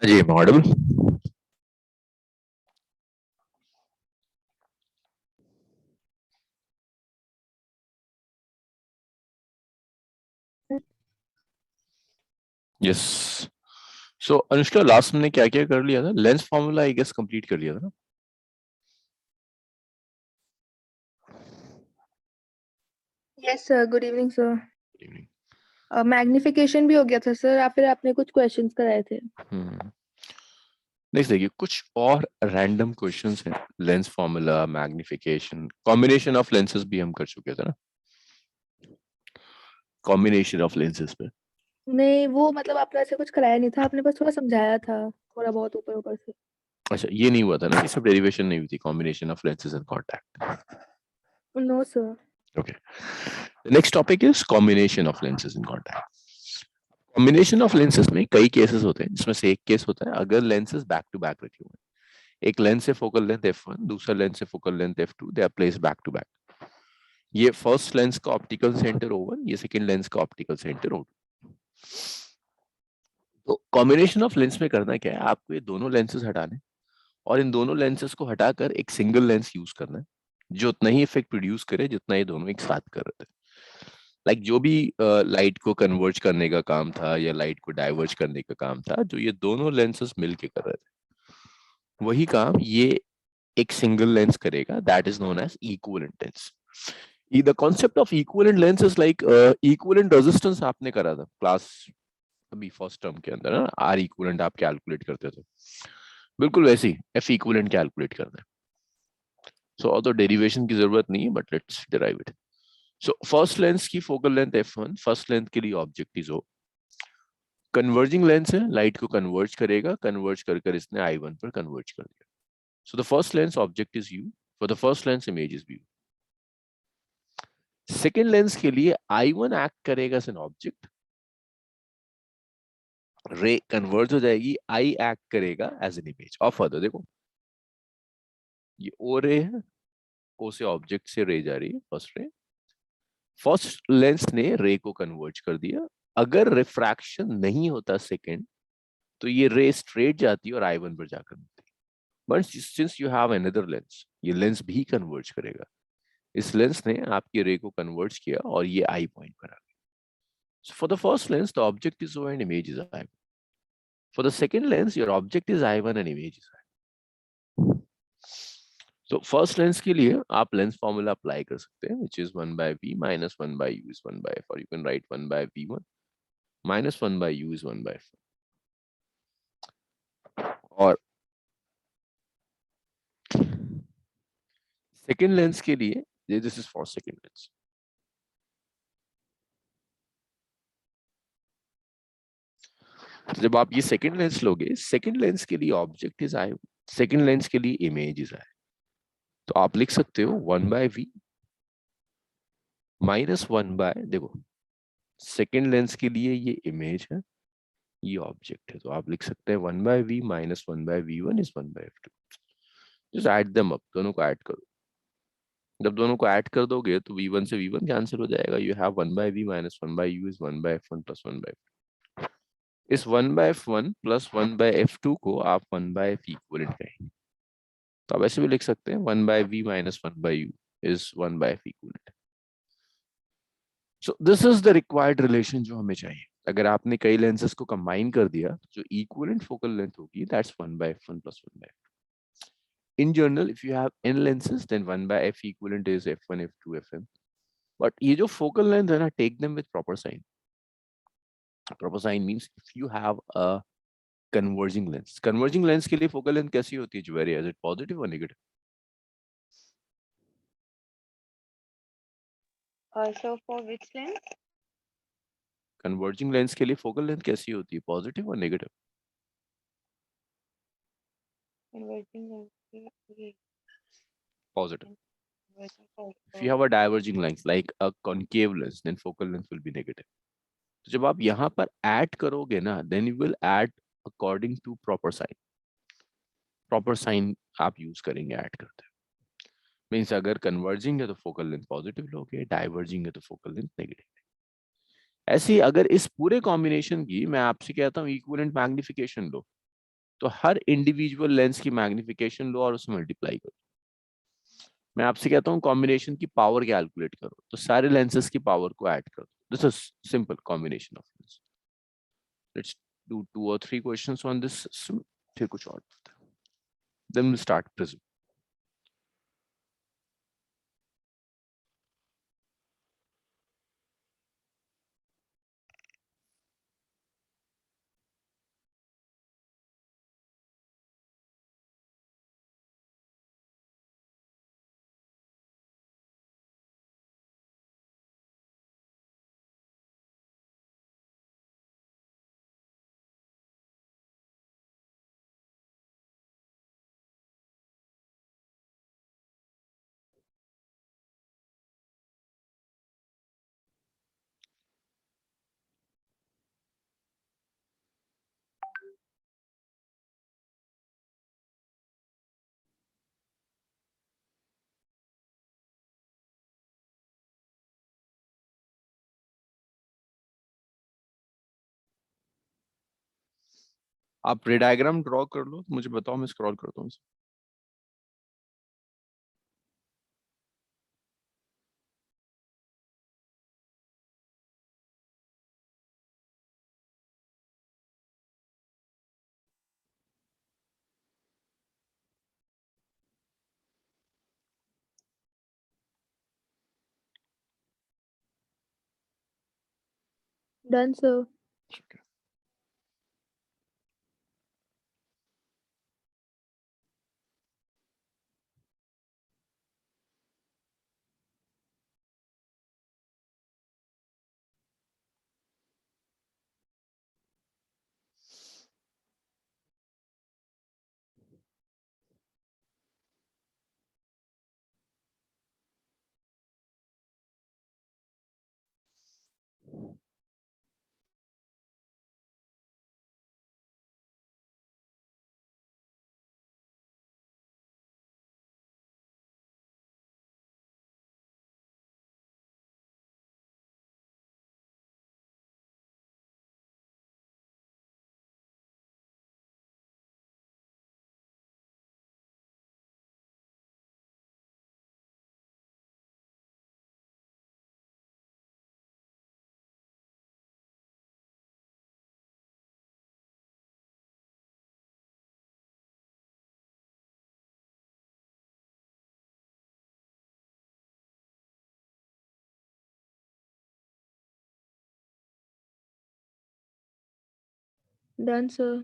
जी model. Yes. So Anushka, last में क्या क्या कर लिया था? Lens formula I guess complete कर लिया था ना? Yes sir, good evening sir. Good evening. Magnification भी हो गया था सर, या फिर आपने कुछ क्वेश्चंस कराए थे? हम्म। नेक्स्ट देखिए, कुछ और रैंडम क्वेश्चंस हैं। Lens formula, magnification, combination of lenses भी हम कर चुके थे ना? कॉम्बिनेशन ऑफ लेंसेज पे। नहीं, वो मतलब आपने ऐसे कुछ कराया नहीं था, आपने बस थोड़ा समझाया था, थोड़ा बहुत ऊपर ऊपर से। अच्छा, ये नहीं हुआ था ना, ये सब डेरिवेशन नहीं हुई थी, combination of lenses and contact. No sir. Okay. Next topic is combination of lenses and contact. Combination of lenses में कई केसेस होते हैं, जिसमें से एक केस होता है अगर लेंसेज बैक टू बैक रखे हुए हैं। एक लेंस से फोकल लेंथ f1, दूसरा लेंस से focal length f2, they are placed back to back. ये फर्स्ट लेंस का ऑप्टिकल सेंटर O1, ये सेकंड लेंस का ऑप्टिकल सेंटर O2। तो कॉम्बिनेशन ऑफ लेंस में करना क्या है, आपको ये दोनों लेंसेज हटाने और इन दोनों लेंसेज को हटाकर एक सिंगल लेंस यूज करना है, जो उतना ही इफेक्ट प्रोड्यूस करे जितना ये दोनों एक साथ कर रहे थे। जो भी लाइट को कन्वर्ज करने का काम था या लाइट को डाइवर्ज करने का काम था, जो ये दोनों लेंसेज मिलके कर रहे थे, वही काम ये एक सिंगल लेंस करेगा। That is known as equivalent lens. The concept of equivalent lens is like equivalent resistance आपने करा था क्लास अभी फर्स्ट टर्म के अंदर ना, आर इक्विवेलेंट आप कैलकुलेट करते थे, बिल्कुल वैसे ही एफ इक्विवेलेंट कैलकुलेट करना है। सो और तो डेरिवेशन की जरूरत नहीं है, but let's derive it. So first lens की focal length f1, first length के लिए object is O। Converging lens है, लाइट को कन्वर्ज करेगा, कन्वर्ज कर कर इसने I1 पर कन्वर्ज कर दिया। So the first lens object is U, for the first lens image is V. Second lens के लिए I1 एक्ट करेगा as an object, ray converge हो जाएगी, I एक्ट करेगा एज एन इमेज। और फर्दर देखो, ये O रे है, O से ऑब्जेक्ट से रे जा रही है, फर्स्ट रे। फर्स्ट लेंस ने रे को कन्वर्ज कर दिया। अगर रिफ्रैक्शन नहीं होता सेकेंड, तो ये रे स्ट्रेट जाती है और I1 पर जाकर मिलती है। But since you have another lens, ये लेंस भी कन्वर्ज करेगा। इस लेंस ने आपकी रे को कन्वर्ज किया और ये आई पॉइंट पर आ गया। So for the first lens, the object is O and image is I1. For the second lens, your object is I1 and image is I1. तो फर्स्ट लेंस के लिए आप लेंस फॉर्मूला अप्लाई कर सकते हैं, which is 1 by V minus 1 by U is 1 by F, or you can write 1 by V1 minus 1 by U is 1 by F. और second lens के लिए this is for second lens. जब आप ये second lens लोगे, second lens के लिए object is I, second lens के लिए इमेज इज आई। तो आप लिख सकते हो 1 by V माइनस 1 by, देखो सेकेंड लेंस के लिए ये इमेज है, ये ऑब्जेक्ट है, तो आप लिख सकते हैं 1 by V minus 1 by V1 is 1 by F2। Just add them up, दोनों को ऐड करो। जब दोनों को ऐड कर दोगे तो V1 से V1 कैंसिल हो जाएगा। You have 1 by V minus 1 by U is 1 by F1 plus 1 by F2। इस 1 by F1 plus 1 by F2 को आप 1 by F इक्वलेंट कहेंगे। तो आप ऐसे भी लिख सकते हैं 1 by V minus 1 by U is 1 by F equivalent. So this is the required relation जो हमें चाहिए। अगर आपने कई लेंसेज को कंबाइन कर दिया, जो इक्विवेलेंट फोकल लेंथ होगी, that's 1 by f1 plus 1 by f2। In general, if you have n lenses, then 1 by f equivalent is f1, f2, fm. But ये जो focal length है ना, take them with proper sign. Proper sign means if you have a converging lens. Converging lens के लिए focal length कैसी होती है ज्वेरी? Is it positive or negative? So for which lens? Converging lens के लिए focal length कैसी होती है? Positive or negative? Converging lens. Positive. Converging lens. If you have a diverging lens like a concave lens, then focal length will be negative. तो जब आप यहाँ पर ऐड करोगे ना, then you will add according to proper sign. Proper sign आप use करेंगे add करते हैं। मीन्स अगर कन्वर्जिंग है तो फोकल लेंथ पॉजिटिव लोगे, डाइवर्जिंग है तो फोकल लेंथ नेगेटिव। ऐसे ही अगर इस पूरे कॉम्बिनेशन की मैं आपसे कहता हूँ इक्विवेलेंट मैग्निफिकेशन लो, तो हर इंडिविजुअल लेंस की मैग्निफिकेशन लो और उसे मल्टीप्लाई करो। मैं आपसे कहता हूँ कॉम्बिनेशन की पावर कैलकुलेट करो, तो सारे लेंसेज की पावर को ऐड करो। This is simple combination of lens. Let's do 2 or 3 questions on this system, फिर कुछ और देन विल स्टार्ट प्रिज्म। आप रे डायग्राम ड्रॉ कर लो, मुझे बताओ, मैं स्क्रॉल करता हूँ। Done sir. ठीक है। Done sir.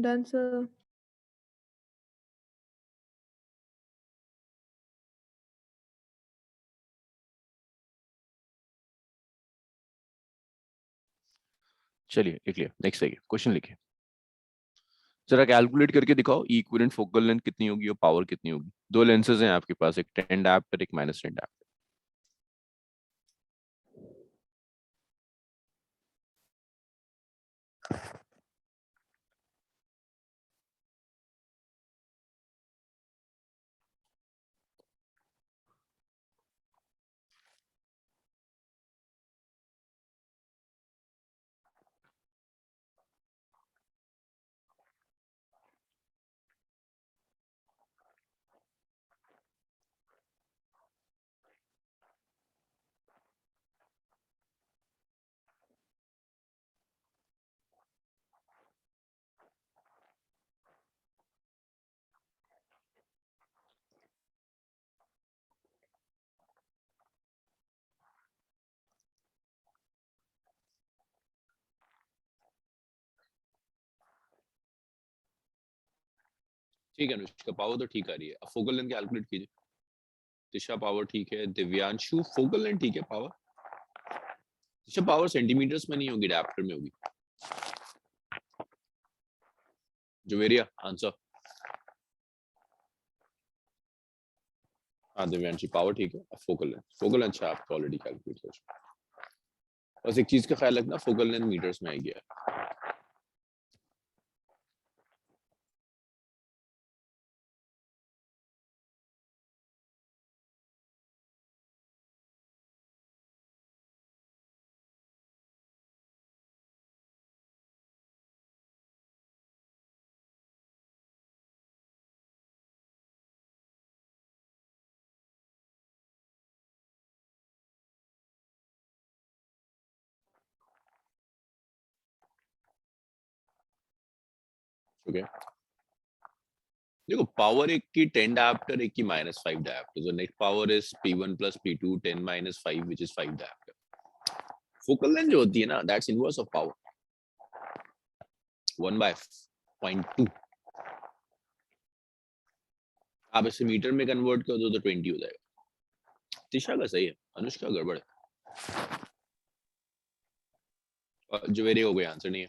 Done sir. चलिए लिख लिया, नेक्स्ट देखिए, क्वेश्चन लिखिए, जरा कैलकुलेट करके दिखाओ इक्विवेलेंट फोकल लेंथ कितनी होगी और पावर कितनी होगी। दो लेंसेज हैं आपके पास, एक 10 डायप्टर एक -10 डायप्टर। ठीक है अनुष्का, पावर तो ठीक आ रही है, अब फोकल लेंथ कैलकुलेट कीजिए। दिशा पावर ठीक है, दिव्यांशु फोकल लेंथ ठीक है, पावर, दिशा पावर सेंटीमीटर्स में नहीं होगी, डायप्टर में होगी। जुवेरिया आंसर। हाँ दिव्यांशु पावर ठीक है, अब फोकल लेंथ आपको ऑलरेडी कैलकुलेट कर चुका। बस एक चीज का ख्याल रखना, फोकल लेंथ मीटर्स में आएगी। ओके, देखो पावर एक की 10 डायप्टर, एक की -5 dioptre, so net power is P1 plus P2 10 minus 5 which is 5 dioptre. Focal length जो होती है ना, दैट्स इनवर्स ऑफ पावर 1/0.2। आप इसे मीटर में कन्वर्ट कर दो तो 20 हो जाएगा। दिशा का सही है, अनुष्का गड़बड़ है। जुवेरी हो गए, आंसर नहीं है।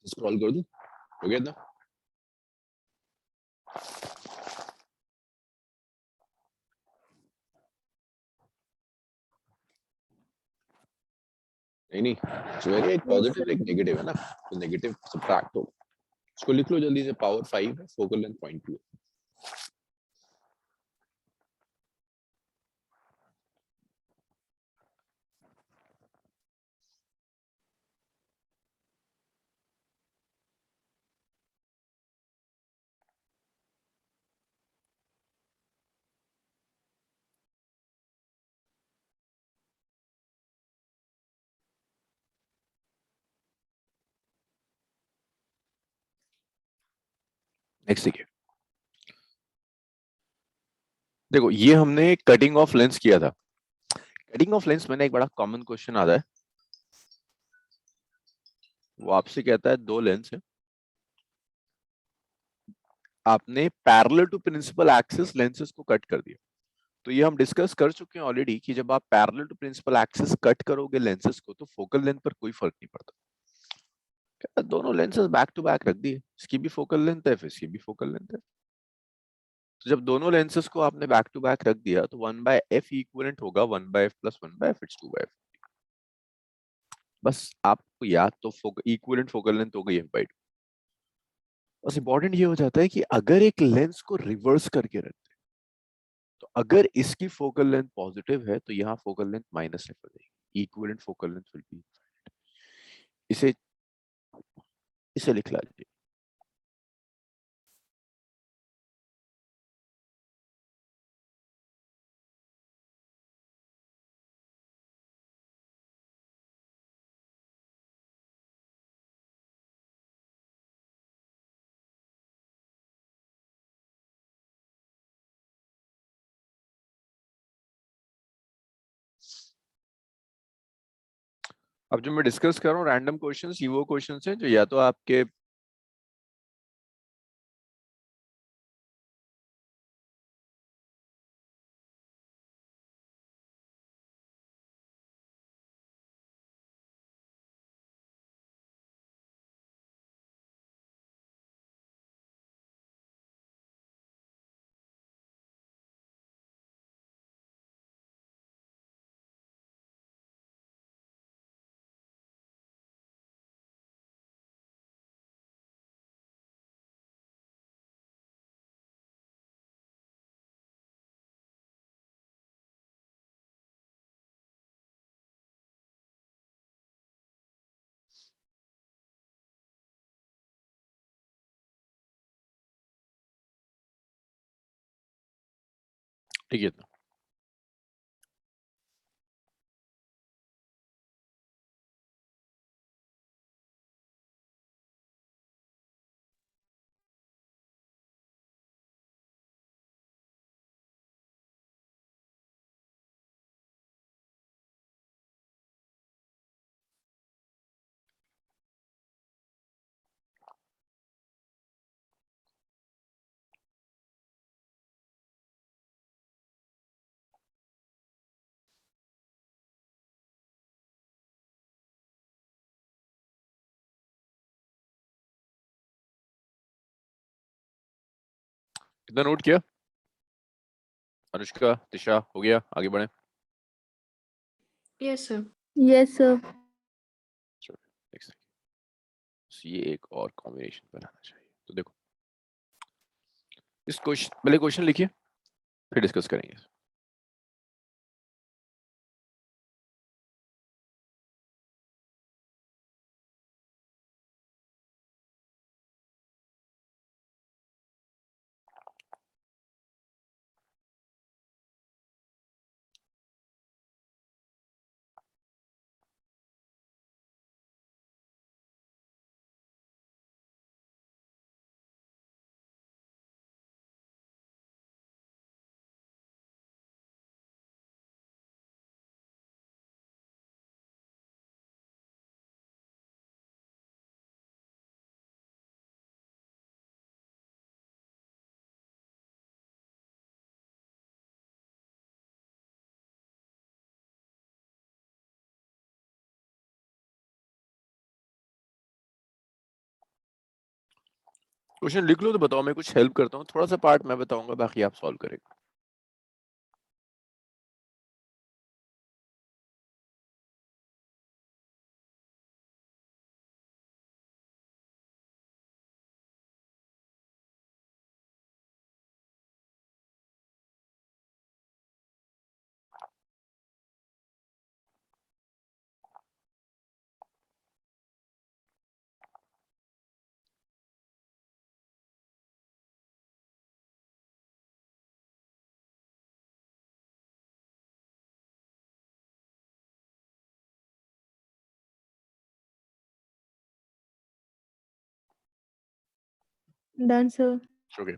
स्क्रॉल कर दूं, हो गया ना। नहीं जुवेरी, एक पॉजिटिव एक नेगेटिव है ना, तो नेगेटिव सब्ट्रैक्ट हो, इसको लिख लो जल्दी से। पावर 5 है, फोकल लेंथ 0.2 है। नेक्स्ट देखिए, देखो ये हमने कटिंग ऑफ लेंस किया था। कटिंग ऑफ लेंस मैंने एक बड़ा कॉमन क्वेश्चन आता है, वो आपसे कहता है दो लेंस है, आपने parallel to principal axis lenses को कट कर दिया। तो ये हम डिस्कस कर चुके हैं ऑलरेडी कि जब आप parallel to principal axis cut करोगे लेंसेस को तो फोकल लेंथ पर कोई फर्क नहीं पड़ता। कहता है, दोनों लेंसेस बैक टू बैक रख दिए, इसकी भी फोकल लेंथ है, फिर इसकी भी फोकल लेंथ है। तो जब दोनों लेंसेस को आपने बैक टू बैक रख दिया तो 1/f इक्विवेलेंट होगा 1/f + 1/f, इट्स 2/f। बस आपको याद तो इक्विवेलेंट फोकल लेंथ हो गई f/2। बस इंपॉर्टेंट ये हो जाता है कि अगर एक लेंस को रिवर्स करके रखते हैं तो अगर इसकी फोकल लेंथ पॉजिटिव है तो यहाँ फोकल लेंथ -f हो जाएगी, equivalent focal length will be. इसे इसे लिख लीजिए। अब जो मैं डिस्कस कर रहा हूँ रैंडम क्वेश्चंस, ये वो क्वेश्चंस हैं जो या तो आपके ठीक है तो कितना नोट किया? अनुष्का, दिशा, हो गया? आगे बढ़े। Yes, sir. Yes sir. चलो next. ये एक और कॉम्बिनेशन बनाना चाहिए। तो देखो इस क्वेश्चन, पहले क्वेश्चन लिखिए फिर डिस्कस करेंगे। क्वेश्चन लिख लो तो बताओ, मैं कुछ हेल्प करता हूँ, थोड़ा सा पार्ट मैं बताऊंगा, बाकी आप सॉल्व करेंगे। Done sir. ओके,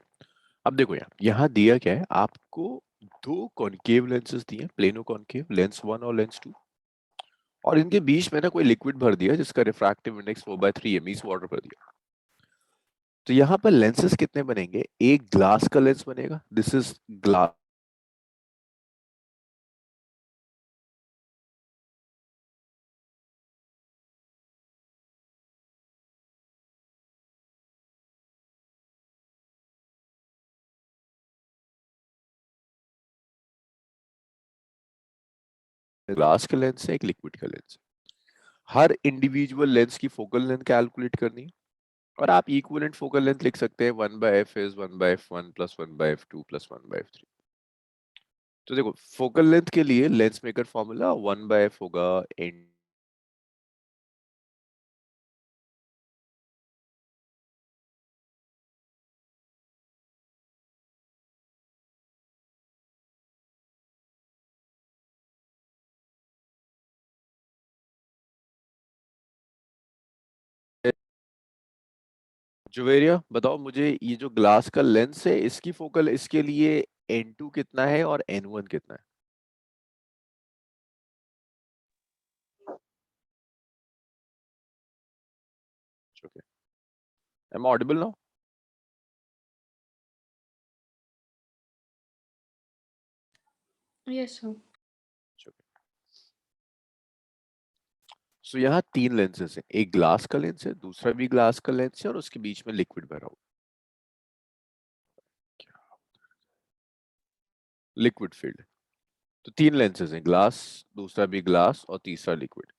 अब देखो यहाँ दिया क्या है आपको, दो कॉनकेव लेंसेज दिए, प्लेनो कॉनकेव, लेंस 1 और लेंस 2, और इनके बीच में ना कोई लिक्विड भर दिया जिसका रिफ्रैक्टिव इंडेक्स 4/3 है, मींस वाटर भर दिया। तो यहाँ पर लेंसेज कितने बनेंगे? एक ग्लास का लेंस बनेगा, दिस इज ग्लास ग्लास का लेंस है, एक लिक्विड का लेंस है। हर इंडिविजुअल लेंस की फोकल लेंथ कैलकुलेट करनी है, और आप इक्विवेलेंट फोकल लेंथ लिख सकते हैं 1/f is 1/f1 plus 1/f2 plus 1/f3। तो देखो फोकल लेंथ के लिए लेंस मेकर फॉर्मूला 1/f होगा एन, जुवेरिया बताओ मुझे, ये जो ग्लास का लेंस है इसकी फोकल, इसके लिए n2 कितना है और n1 कितना है? Am I audible now? Yes, sir. सो यहाँ 3 लेंसेज हैं, एक ग्लास का लेंस है, दूसरा भी ग्लास का लेंस है और उसके बीच में लिक्विड भरा हुआ, लिक्विड फील्ड। तो 3 लेंसेज हैं, ग्लास, दूसरा भी ग्लास और तीसरा लिक्विड।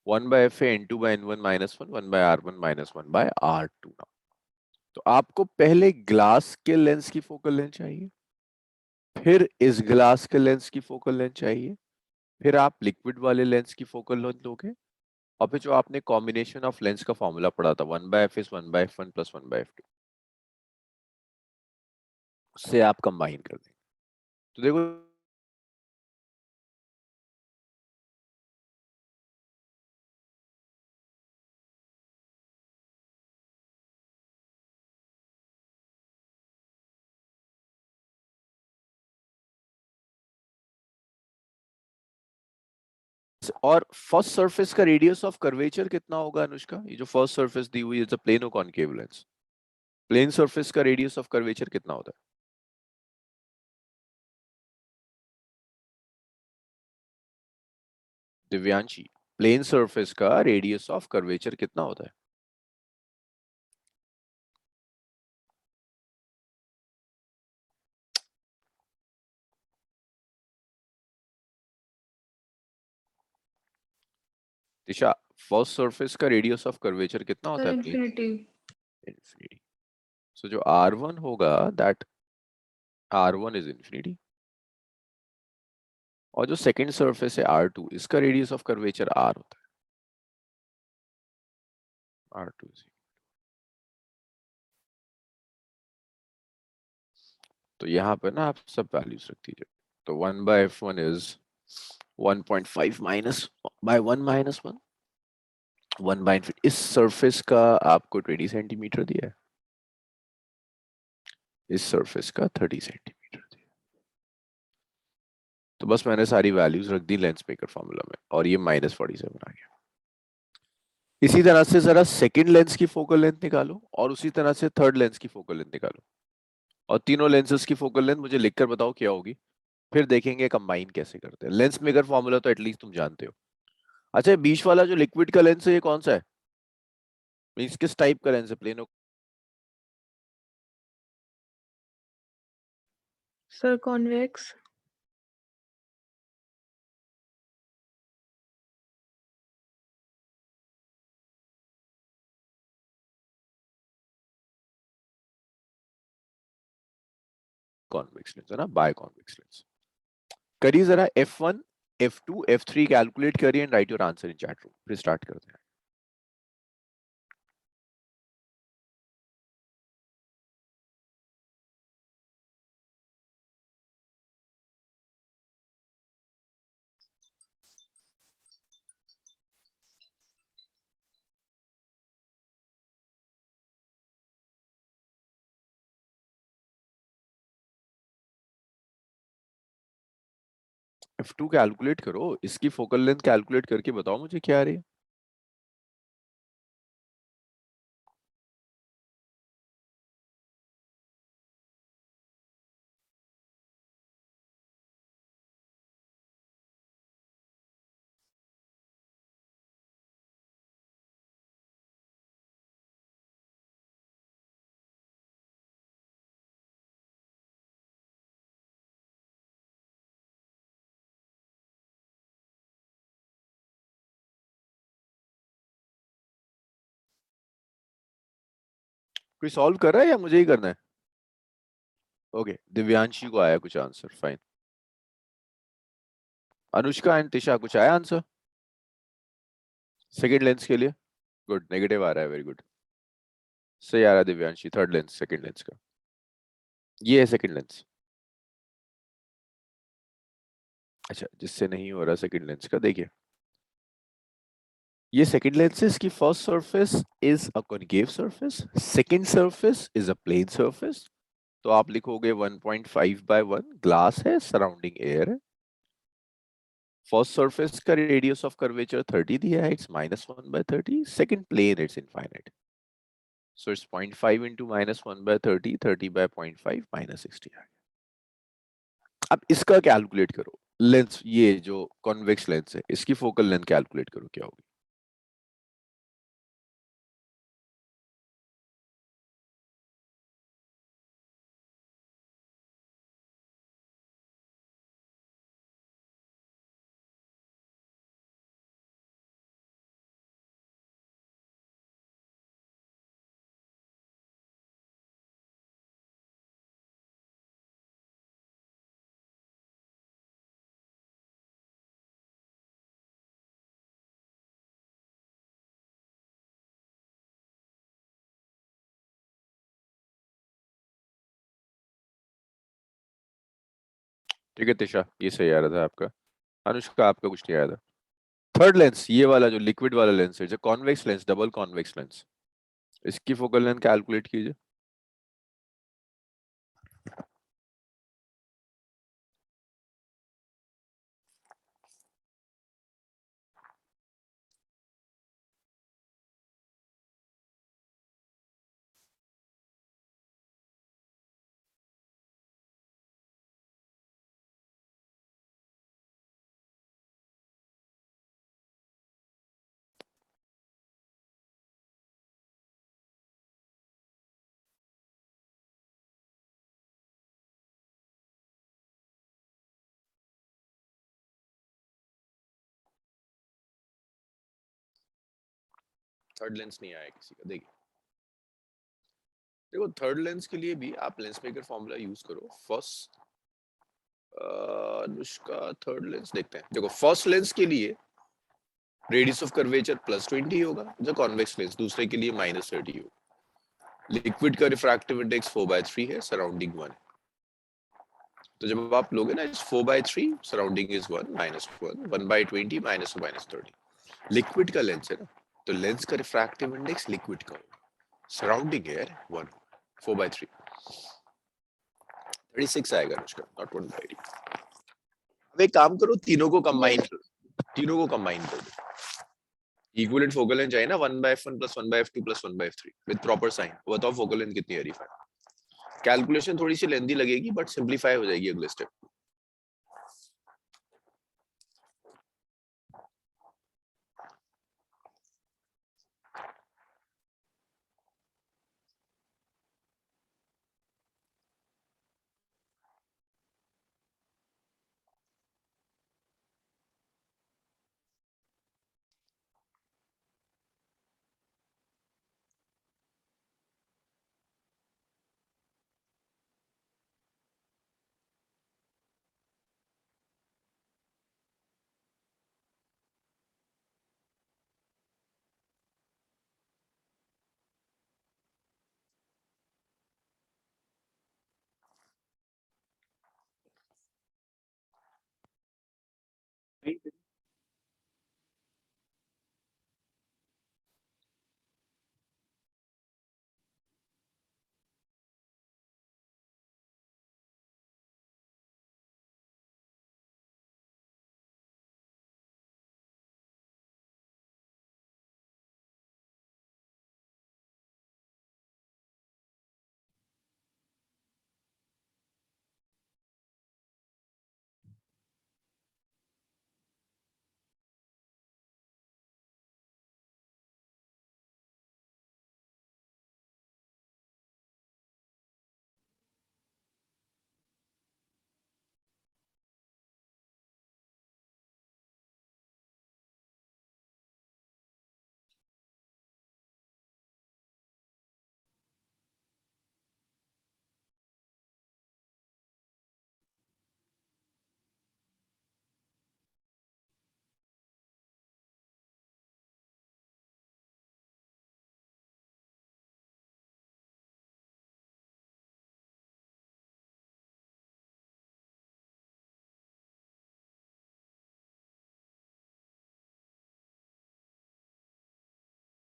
1/f है n2/n1 - 1, 1/r1 - 1/r2 ना। तो आपको पहले ग्लास के लेंस की फोकल लेंथ चाहिए, फिर इस ग्लास के लेंस की फोकल लेंथ चाहिए, फिर आप लिक्विड वाले लेंस की फोकल लेंथ लोगे, और फिर जो आपने कॉम्बिनेशन ऑफ लेंस का फॉर्मूला पढ़ा था 1/f is 1/f1 + 1/f2, उससे आप कंबाइन कर देंगे। तो देखो और फर्स्ट सरफेस का रेडियस ऑफ कर्वेचर कितना होगा अनुष्का? ये जो फर्स्ट सरफेस दी हुई है, इट्स अ प्लेन और कॉनकेव लेंस, प्लेन सरफेस का रेडियस ऑफ कर्वेचर कितना होता है? दिव्यांशी, प्लेन सरफेस का रेडियस ऑफ कर्वेचर कितना होता है? दिशा, फर्स्ट सरफेस का रेडियस ऑफ कर्वेचर कितना होता सर, है प्लेन? इंफिनिटी। इंफिनिटी। सो जो r1 होगा, दैट r1 इज इंफिनिटी, और जो सेकंड सरफेस है r2, इसका रेडियस ऑफ कर्वेचर r होता है, r2 is, तो यहाँ पे ना आप सब वैल्यूज रख दीजिए। तो 1/f1 इज 1.5 माइनस बाय 1 - 1, 1/, इस सरफेस का आपको 20 सेंटीमीटर दिया है, इस सरफेस का 30 सेंटीमीटर दिया। तो बस मैंने सारी वैल्यूज रख दी लेंस मेकर फॉर्मूला में, और ये -47 आ गया। इसी तरह से जरा सेकंड लेंस की फोकल लेंथ निकालो, और उसी तरह से थर्ड लेंस की फोकल लेंथ निकालो, और तीनों लेंसेज की फोकल लेंथ मुझे लिखकर बताओ क्या होगी, फिर देखेंगे कंबाइन कैसे करते हैं। लेंस मेकर फॉर्मूला तो एटलीस्ट तुम जानते हो। अच्छा, बीच वाला जो लिक्विड का लेंस है, ये कौन सा है? मींस किस टाइप का लेंस है? Plane sir, convex. Convex lens है ना, बाय कॉन्वेक्स लेंस। करिए जरा f1 f2 f3 कैलकुलेट करिए and right your answer in chat room, फिर स्टार्ट करते हैं। f2 कैलकुलेट करो, इसकी फोकल लेंथ कैलकुलेट करके बताओ मुझे क्या आ रही है। कोई सॉल्व कर रहा है या मुझे ही करना है? ओके, दिव्यांशी को आया कुछ answer, fine. Anushka and Tisha, कुछ आया आंसर सेकंड लेंस के लिए? गुड, नेगेटिव आ रहा है, वेरी गुड। सही आ रहा है Divyanshi, third lens, second lens का ये है सेकंड लेंस। अच्छा, जिससे नहीं हो रहा सेकंड लेंस का, देखिए ये सेकंड लेंस है, इसकी first surface is a concave surface, second surface is a plane surface. तो आप लिखोगे 1.5/1, ग्लास है, सराउंडिंग एयर है। फर्स्ट सरफेस का रेडियस ऑफ कर्वेचर 30 दिया है, it's -1/30, second plane it's infinite. So it's 0.5 into minus 1 by 30, 30 by 0.5 minus 60 आ गया। अब इसका कैलकुलेट करो, लेंस, ये जो कॉन्वेक्स लेंस है इसकी फोकल लेंथ कैलकुलेट करो क्या होगी। ठीक है तिशा, ये सही आ रहा था आपका। अनुष्का, आपका कुछ नहीं आया था। थर्ड लेंस, ये वाला जो लिक्विड वाला लेंस है, जो convex lens, double convex lens, इसकी फोकल लेंथ कैलकुलेट कीजिए। थर्ड लेंस नहीं आया किसी का, देखिए। देखो थर्ड लेंस के लिए भी आप लेंस मेकर फॉर्मूला यूज करो। फर्स्ट, अनुष्का थर्ड लेंस देखते हैं। देखो फर्स्ट लेंस के लिए रेडियस ऑफ कर्वेचर +20 होगा, जो कॉन्वेक्स लेंस दूसरे के लिए -30 होगा। लिक्विड का रिफ्रैक्टिव इंडेक्स 4/3 है, सराउंडिंग 1 है। तो जब आप लोगे ना, 4/3 सराउंडिंग इज 1 -1 1/20 -30। लिक्विड का लेंस है ना, तो लेंस का रिफ्रैक्टिव इंडेक्स लिक्विड का होगा, सराउंडिंग है 1, 4/3 36 आएगा उसका, नॉट 1/8। अब एक काम करो, तीनों को कंबाइन कर दो। इक्विवेलेंट फोकल लेंथ चाहिए ना, 1/f1 + 1/f2 + 1/f3 with proper sign. बताओ फोकल लेंथ कितनी आ रही है। कैलकुलेशन थोड़ी सी लेंथी लगेगी बट सिंपलीफाई हो जाएगी अगले स्टेप।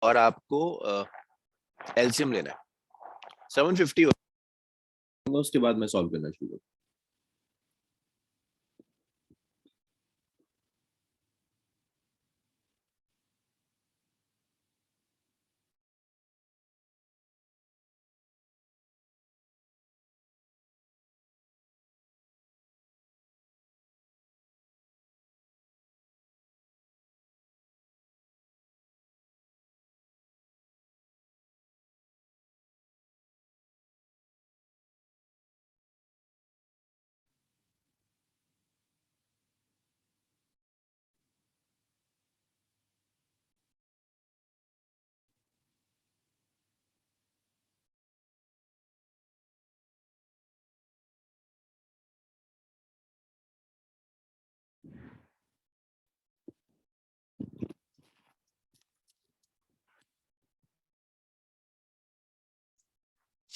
और आपको एलसीएम लेना है 750 होगा, उसके बाद मैं सॉल्व करना शुरू करूँ।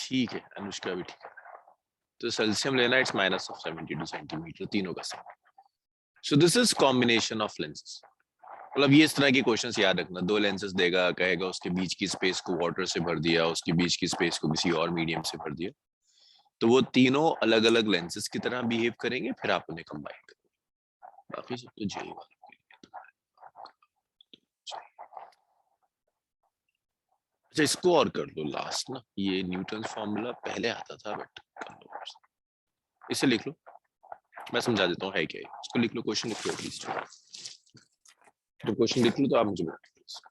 ठीक है, अनुष्का भी ठीक है। तो सेल्सियम लेना, इट्स -72 सेंटीमीटर, तीनों का same. So this is combination of lenses. मतलब ये इस तरह के क्वेश्चंस याद रखना, दो लेंसेज देगा, कहेगा उसके बीच की स्पेस को वाटर से भर दिया, उसके बीच की स्पेस को किसी और मीडियम से भर दिया, तो वो तीनों अलग अलग लेंसेज की तरह बिहेव करेंगे, फिर आप उन्हें कंबाइन करेंगे। बाकी सब तो जेई वाला। अच्छा, इसको और कर लो लास्ट ना, ये न्यूटन फॉर्मूला पहले आता था बट कर लो, इसे लिख लो, मैं समझा देता हूँ है क्या है। इसको लिख लो, क्वेश्चन लिख लो प्लीज। तो क्वेश्चन लिख लो तो आप मुझे बताओ प्लीज।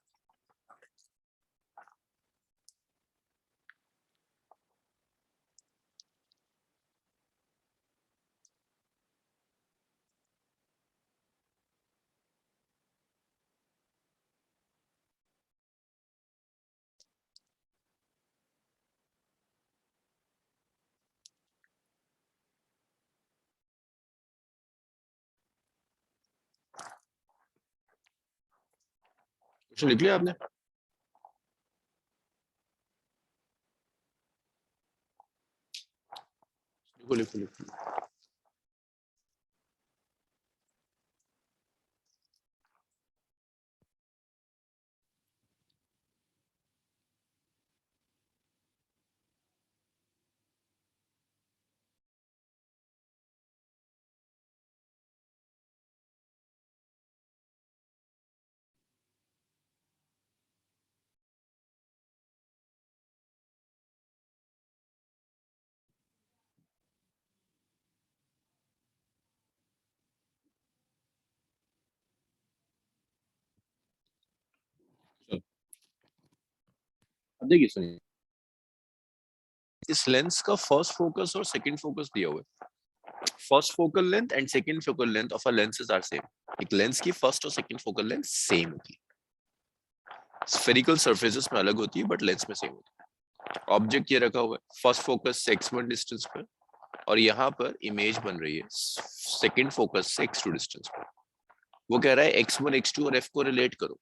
क्वेश्चन लिख लिया आपने? लिखो लिखो लिखो। अब देखिए सुनिए, इस लेंस का फर्स्ट फोकस और सेकंड फोकस दिया हुआ है। First focal length and second focal length of a lenses are same. एक लेंस की फर्स्ट और सेकंड फोकल लेंथ सेम होती है। स्फेरिकल सरफेसेस में अलग होती है बट लेंस में सेम होती है। ऑब्जेक्ट ये रखा हुआ है फर्स्ट फोकस से x1 डिस्टेंस पर, और यहाँ पर इमेज बन रही है सेकंड फोकस से x2 डिस्टेंस पर। वो कह रहा है x1 x2 और f को रिलेट करो।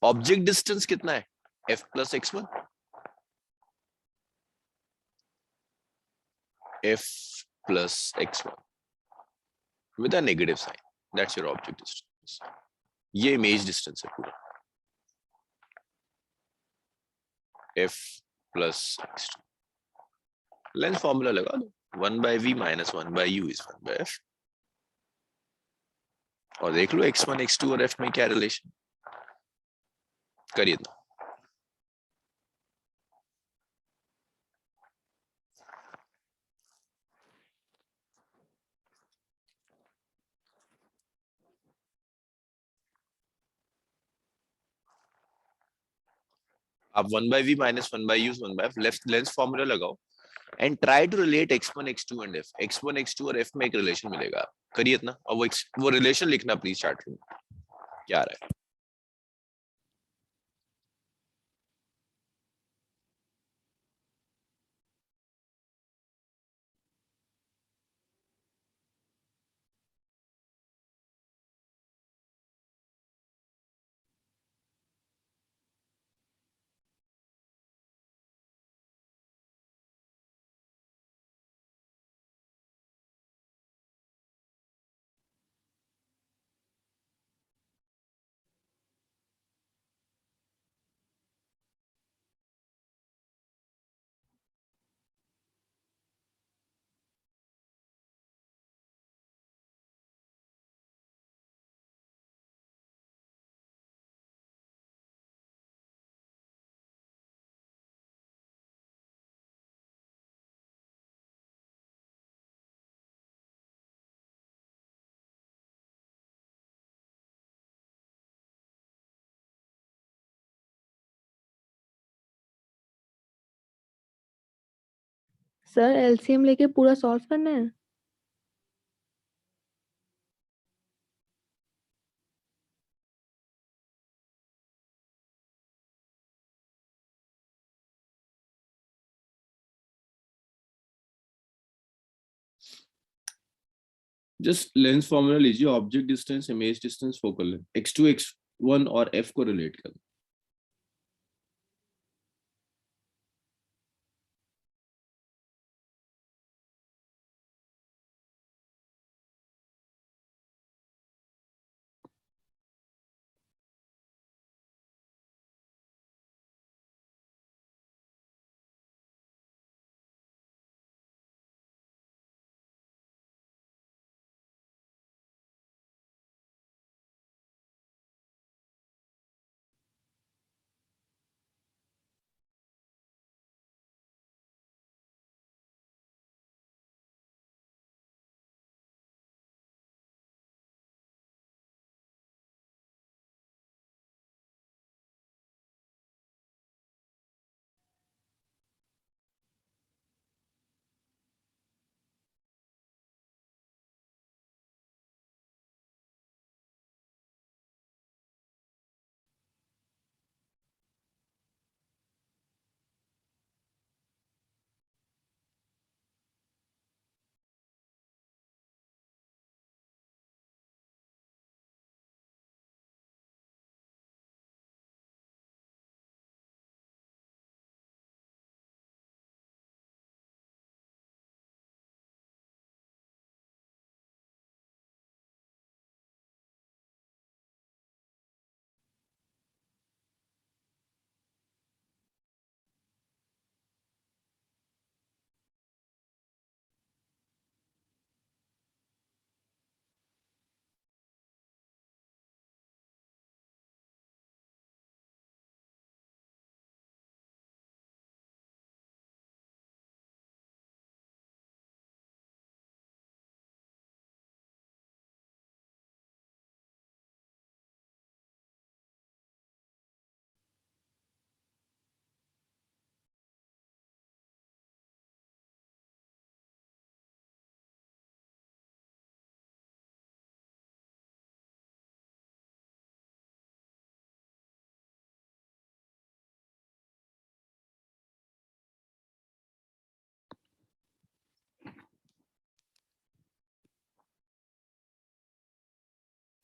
ऑब्जेक्ट डिस्टेंस कितना है? f plus x1, f plus x1 with a negative sign. That's your object distance. ये इमेज डिस्टेंस है पूरा, f plus x2। Lens formula लगा दो, 1/v minus 1/u is 1/f, और देख लो x1 x2 और f में क्या रिलेशन। करिए ना। आप 1/v minus 1/u is 1/f, left lens formula लगाओ and try to relate x1 x2 and f। x1 x2 और f में एक रिलेशन मिलेगा। करिए ना, और वो रिलेशन लिखना प्लीज चार्ट में क्या आ रहा है। सर एलसीएम लेके पूरा सॉल्व करना है? जस्ट लेंस फॉर्मूला लीजिए, object distance, image distance, focal length, x2 x1 और f को रिलेट कर।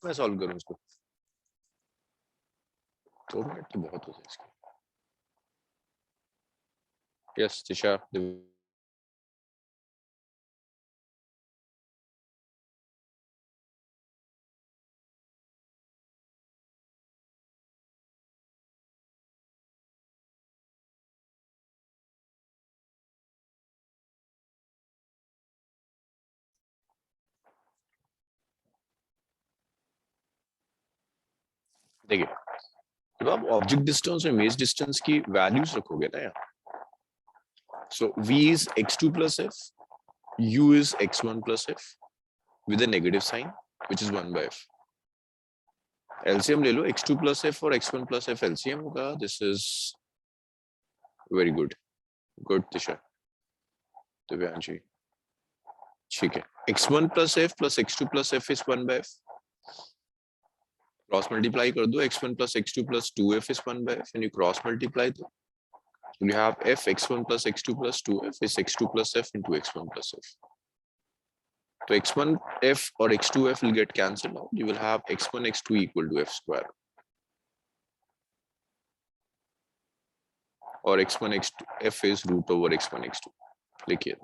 मैं सॉल्व करूं इसको? 2 मिनट तो बहुत होते हैं इसके। यस दिशा, देखिए जब आप ऑब्जेक्ट डिस्टेंस और इमेज डिस्टेंस की वैल्यूज रखोगे ना यार, सो v is x2 plus f, u is x1 plus f with a negative sign which is 1 by f. LCM ले लो, x2 plus f और x1 plus f LCM होगा. This is very good. Good दिशा, दिव्यांशी. ठीक है, x1 plus f plus x2 plus f is 1 by f. Cross multiply कर दो, x1 plus x2 plus 2f is 1 by f, and you cross multiply दो, you have f x1 plus x2 plus 2f is x2 plus f into x1 plus f. So x1f or x2f will get cancelled out. You will have x1 x2 equal to f square, or x1 x2 f is root over x1 x2. लिखिए.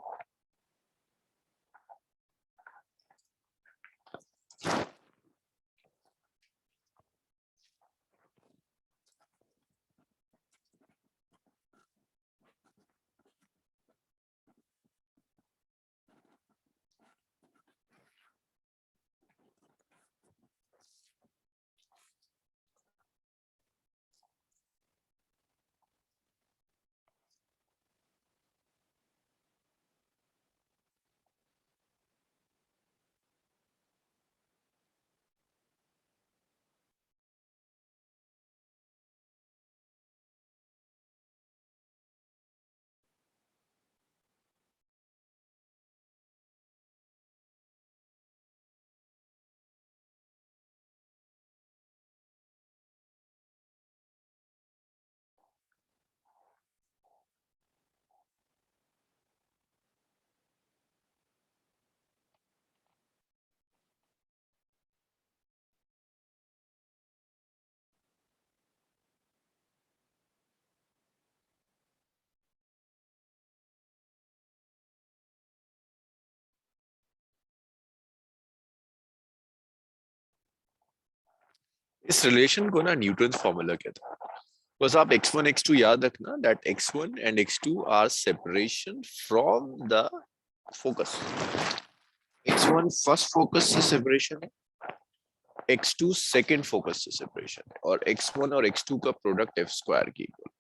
इस relation को ना Newton's formula कहते हैं. बस आप x1 x2 याद रखना, that x1 and x2 are separation from the focus. x1 first focus से सेपरेशन है, x2 सेकंड फोकस से सेपरेशन है, और x1 और x2 का प्रोडक्ट f स्क्वायर की इक्वल.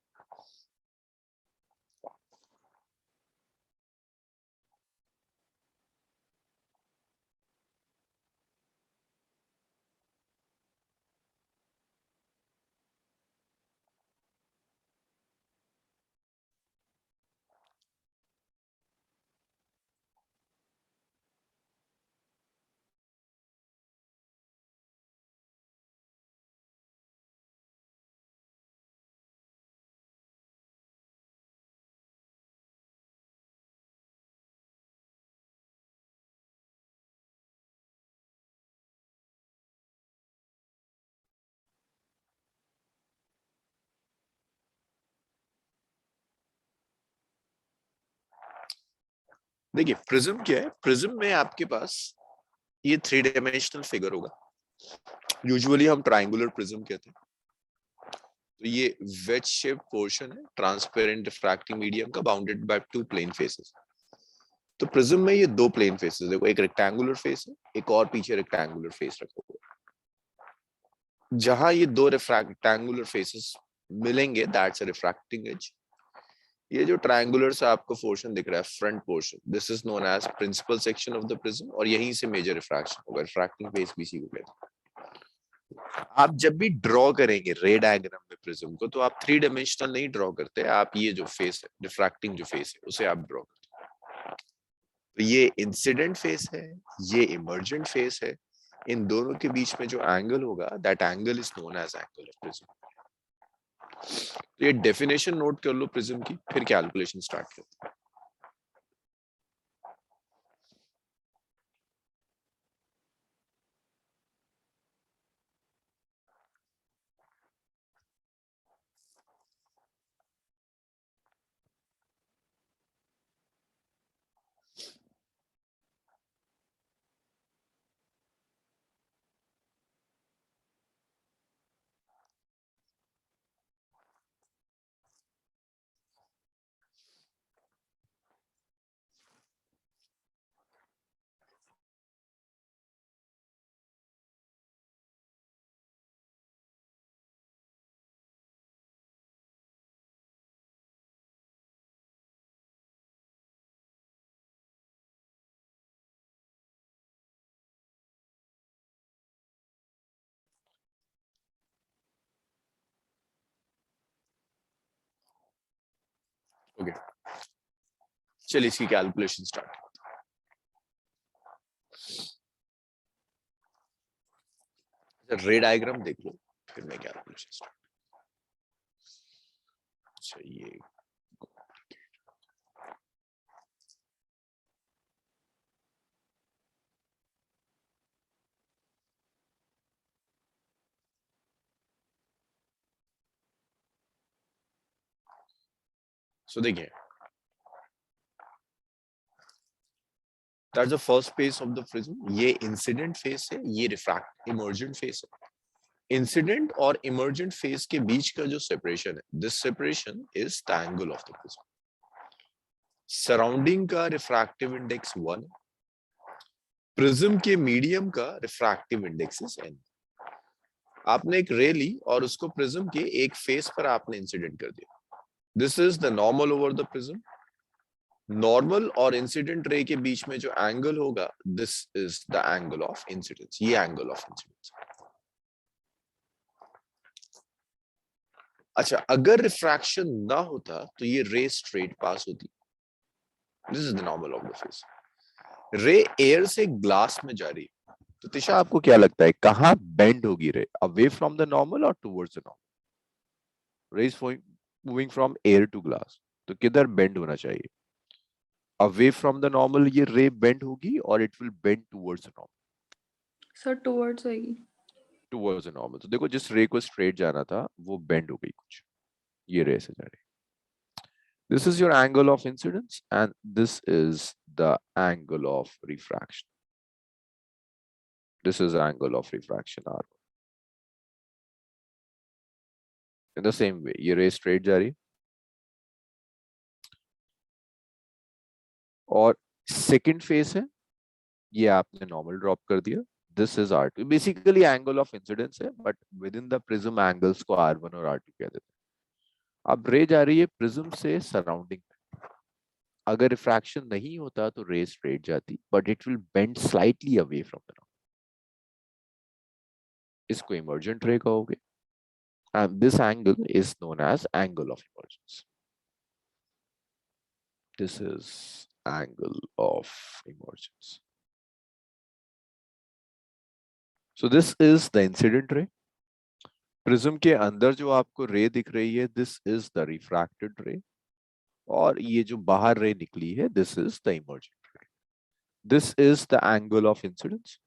देखिए प्रिज्म क्या है, प्रिज्म में आपके पास ये 3 डायमेंशनल फिगर होगा. यूजुअली हम ट्रायंगुलर प्रिज्म कहते हैं. तो ये वेज शेप पोर्शन है ट्रांसपेरेंट रिफ्रैक्टिंग मीडियम का, बाउंडेड बाय 2 प्लेन फेसेस. तो प्रिज्म में ये 2 प्लेन फेसेस, देखो एक रेक्टेंगुलर फेस है, एक और पीछे रेक्टेंगुलर फेस रखा हुआ है. जहां ये 2 रेक्टेंगुलर फेसेस मिलेंगे, दैट्स अ रिफ्रैक्टिंग एज. ये जो ट्रायंगुलर सा आपको पोर्शन दिख रहा है, front portion, this is known as principal section of the prism, और यहीं से मेजर रिफ्रैक्शन होगा. रिफ्रैक्टिंग फेस भी इसी को कहते हैं. आप जब भी ड्रॉ करेंगे रे डायग्राम में प्रिज्म को, तो आप 3 डायमेंशनल नहीं ड्रॉ करते, आप ये जो फेस है, रिफ्रैक्टिंग जो फेस है, उसे आप ड्रॉ करते हैं. तो ये इंसिडेंट फेस है, ये इमर्जेंट फेस है. इन दोनों के बीच में जो एंगल होगा, that angle is known as angle of prism. तो ये डेफिनेशन नोट कर लो प्रिज्म की, फिर कैलकुलेशन स्टार्ट करते हैं. ओके, चलिए इसकी कैलकुलेशन स्टार्ट। रे डायग्राम देख लो, फिर मैं कैलकुलेशन स्टार्ट। अच्छा ये सो देखिए, that's the first phase of the prism. ये इंसिडेंट फेज है, ये रिफ्रैक्ट इमर्जेंट फेज है। इंसिडेंट और इमर्जेंट फेज के बीच का जो सेपरेशन है, this separation is the angle of the prism. Surrounding का रिफ्रैक्टिव इंडेक्स 1, प्रिज्म के मीडियम का रिफ्रैक्टिव इंडेक्स इज n। आपने एक रे ली और उसको प्रिज्म के एक फेस पर आपने इंसिडेंट कर दिया। This is the normal over the prism. Normal और इंसिडेंट रे के बीच में जो एंगल होगा, this is the angle of incidence. ये एंगल ऑफ इंसिडेंस। अच्छा, अगर रिफ्रैक्शन ना होता तो ये रे स्ट्रेट पास होती। This is the normal of the face. रे एयर से ग्लास में जा रही है, तो तिशा आपको क्या लगता है कहां बेंड होगी ray? Away from the normal और towards the normal? Ray is moving from air to glass, तो किधर बेंड होना चाहिए? अवे फ्रॉम द नॉर्मल ये रे बेंड होगी और it will bend towards the normal. Sir towards होएगी। टुवर्ड्स द नॉर्मल, तो देखो जिस रे को स्ट्रेट जाना था वो बेंड हो गई कुछ, ये रे से जा रही। This is your angle of incidence and this is the angle of refraction. This is angle of refraction R. In the same way, ये रे straight जा रही है और second phase है, ये आपने normal drop कर दिया। This is R2. Basically angle of incidence है, but within the prism angles को R1 और R2 कह देते हैं। अब रे जा रही है prism से surrounding में। अगर रिफ्रैक्शन नहीं होता तो रे स्ट्रेट जाती, but it will bend slightly away from the normal. इसको emergent ray कहोगे, and this angle is known as angle of emergence. This is angle of emergence. So this is the incident ray. Prism के अंदर जो आपको रे दिख रही है, दिस इज द रिफ्रैक्टेड रे, और ये जो बाहर रे निकली है, दिस इज द इमर्जेंट रे। This is the angle of incidence,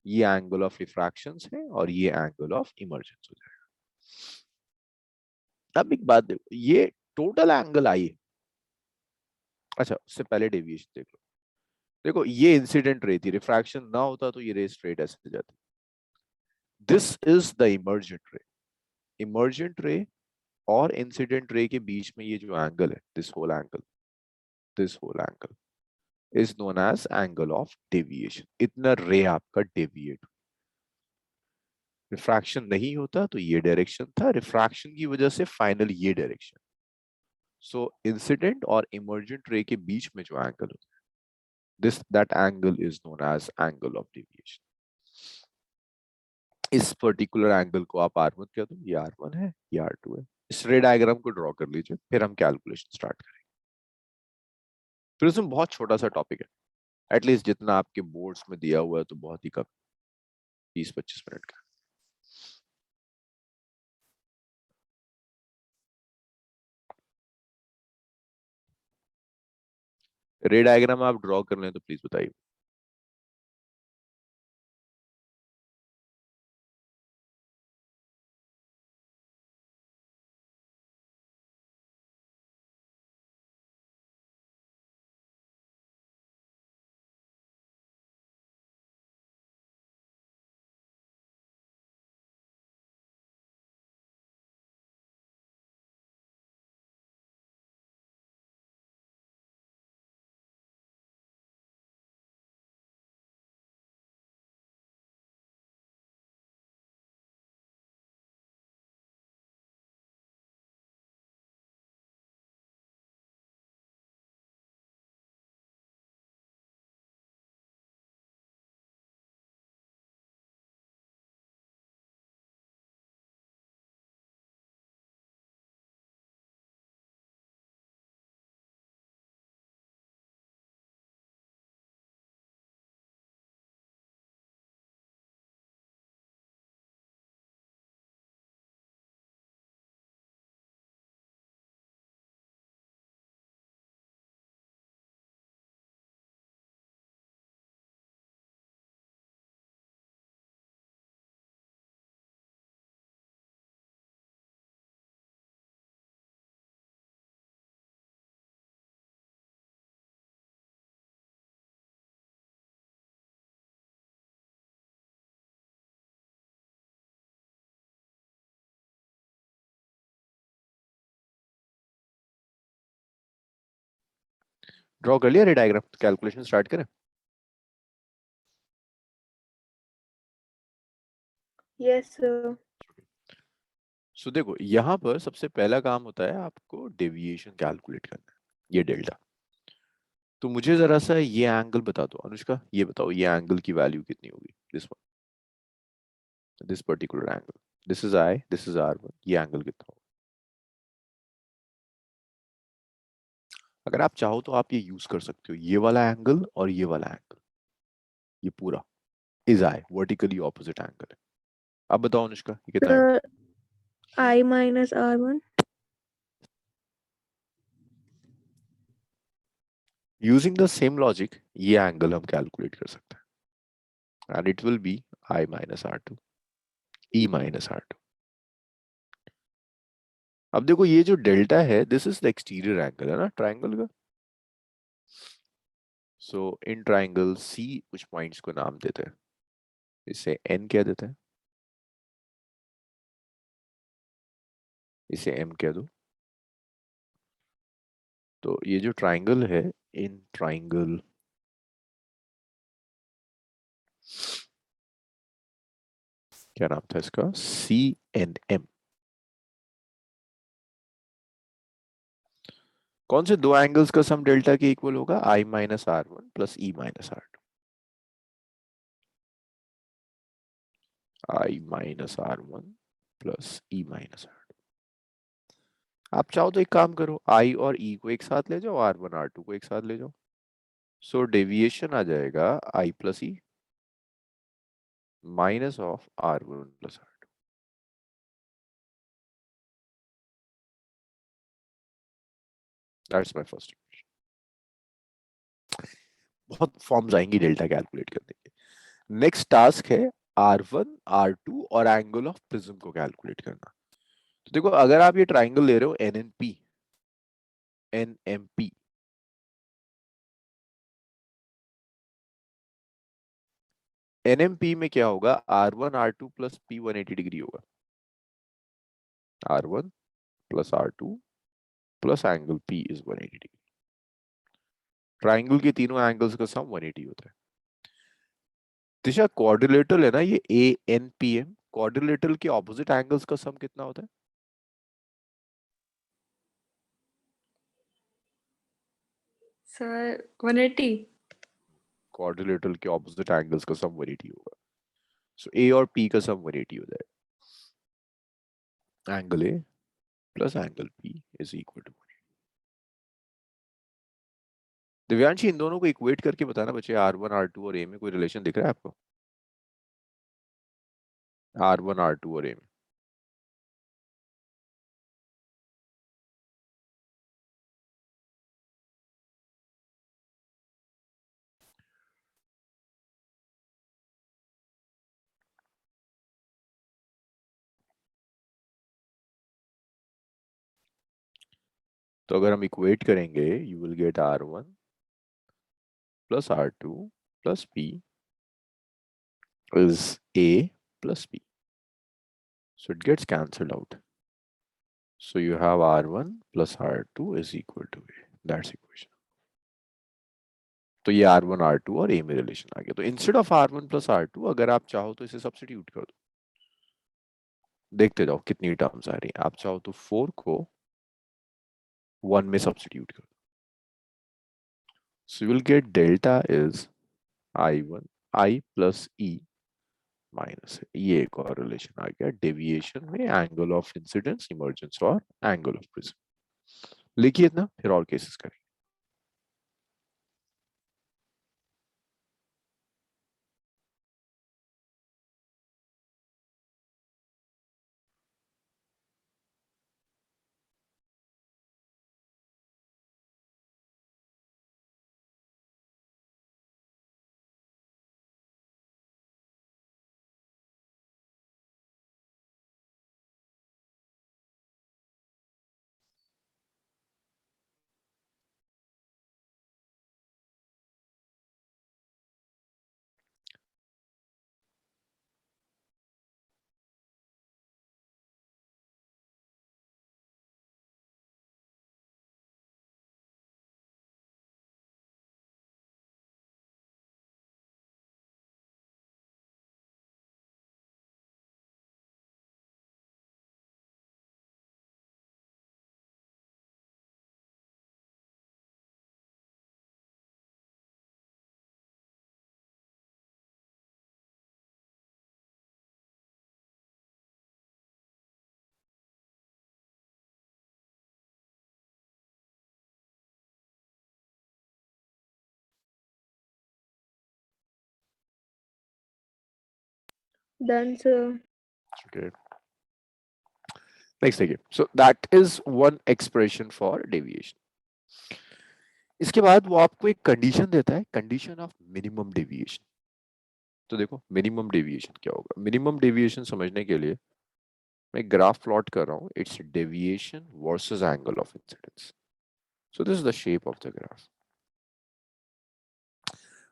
ये एंगल ऑफ रिफ्रैक्शन है और ये एंगल ऑफ इमर्जेंस हो जाएगा। अब एक बात देखो, ये टोटल एंगल आई है। अच्छा, उससे पहले डेविएशन देख लो। देखो ये इंसिडेंट रे थी, रिफ्रैक्शन ना होता तो ये रे स्ट्रेट ऐसे जाती। दिस इज द इमर्जेंट रे। इमर्जेंट रे और इंसिडेंट रे के बीच में ये जो एंगल है, this whole angle is known as angle of deviation. इतना रे आपका डेविएट, रिफ्रैक्शन नहीं होता तो ये डायरेक्शन था, रिफ्रैक्शन की वजह से फाइनल ये डायरेक्शन। सो इंसिडेंट और इमर्जेंट रे के बीच में जो एंगल होता है, that angle is known as angle of deviation. इस पर्टिकुलर एंगल को आप R1 कह दो, ये R1 है, ये R2 है। इस रे डायग्राम को ड्रॉ कर लीजिए, फिर हम कैलकुलेशन स्टार्ट करेंगे। प्रिज्म बहुत छोटा सा टॉपिक है, एटलीस्ट जितना आपके बोर्ड्स में दिया हुआ है तो बहुत ही कम, 20-25 मिनट का। रे डायग्राम आप ड्रॉ कर लें तो प्लीज बताइए। ड्रॉ कर लिया रे डायग्राम, कैलकुलेशन स्टार्ट करें? Yes sir. सो देखो यहाँ पर सबसे पहला काम होता है आपको डेविएशन कैलकुलेट करना है, ये डेल्टा। तो मुझे जरा सा ये एंगल बता दो अनुष्का, ये बताओ ये एंगल की वैल्यू कितनी होगी, this one, this particular angle, this is I, this is R one, ये एंगल कितना होगा? अगर आप चाहो तो आप ये यूज कर सकते हो, ये वाला एंगल और ये वाला एंगल, ये पूरा is I, vertically opposite angle है। अब बताओ अनुष्का ये कितना है? Sir I minus R1। Using the same logic ये एंगल हम कैलकुलेट कर सकते हैं, and it will be I minus R two, E minus R two. अब देखो ये जो डेल्टा है, this is the exterior angle है ना ट्राइंगल का। सो इन ट्राइंगल सी कुछ पॉइंट्स को नाम देते हैं, इसे एन कह देते हैं, इसे एम कह दो। तो ये जो ट्राइंगल है, इन ट्राइंगल क्या नाम था इसका, सी एन एम, कौन से दो एंगल्स का सम डेल्टा के इक्वल होगा? I minus R one plus E minus R two, I minus R one plus E minus R two. आप चाहो तो एक काम करो, आई और ई को एक साथ ले जाओ, आर वन आर टू को एक साथ ले जाओ। सो डेविएशन आ जाएगा I plus E minus of R one plus R two. That's my first. बहुत फॉर्म्स आएंगी डेल्टा कैलकुलेट करने के। नेक्स्ट टास्क है आर वन आर टू और एंगल ऑफ प्रिज्म को कैलकुलेट करना। तो देखो अगर आप ये ट्राइंगल ले रहे हो N N P, N M P, N M P में क्या होगा, R one R two plus P 180 degree होगा, R one plus R two plus angle P is 180 degree. Triangle के तीनों एंगल्स का सम 180 होता है। दिशा क्वाड्रिलेटरल है ना ये A N P M, quadrilateral के ऑपोजिट एंगल्स का सम कितना होता है? सर 180। क्वाड्रिलेटरल के ऑपोजिट एंगल्स का सम 180 होगा। सो ए और पी का सम 180 हो जाएगा, angle A plus angle P is equal to. Divyanshi इन दोनों को इक्वेट करके बताना बच्चे, आर वन आर टू और ए में कोई रिलेशन दिख रहा है आपको? आर वन आर टू और ए में तो अगर हम इक्वेट करेंगे you will get R one plus R two plus P is A plus P, so it gets cancelled out, so you have r1 plus r2 is equal to a, that's equation। तो ये r1 r2 और a में relation आ गया। तो instead of r1 plus r2 अगर आप चाहो तो इसे सब्स्टिट्यूट कर दो, देखते जाओ कितनी टर्म्स आ रही है। आप चाहो तो 4 को 1 में सब्स्टिट्यूट कर दो, so you will get delta is i1 i plus e minus, ये एक और रिलेशन आ गया डेविएशन में, एंगल ऑफ इंसिडेंस, इमर्जेंस और एंगल ऑफ प्रिज्म। लिखिए इतना फिर और केसेस करें। Done sir. Okay. नेक्स्ट देखिए, so that is one expression for deviation. इसके बाद वो आपको एक कंडीशन देता है, कंडीशन ऑफ मिनिमम डेविएशन। तो देखो मिनिमम डेविएशन क्या होगा। मिनिमम डेविएशन समझने के लिए मैं ग्राफ प्लॉट कर रहा हूं, it's deviation versus angle of incidence. So this is the shape of the graph.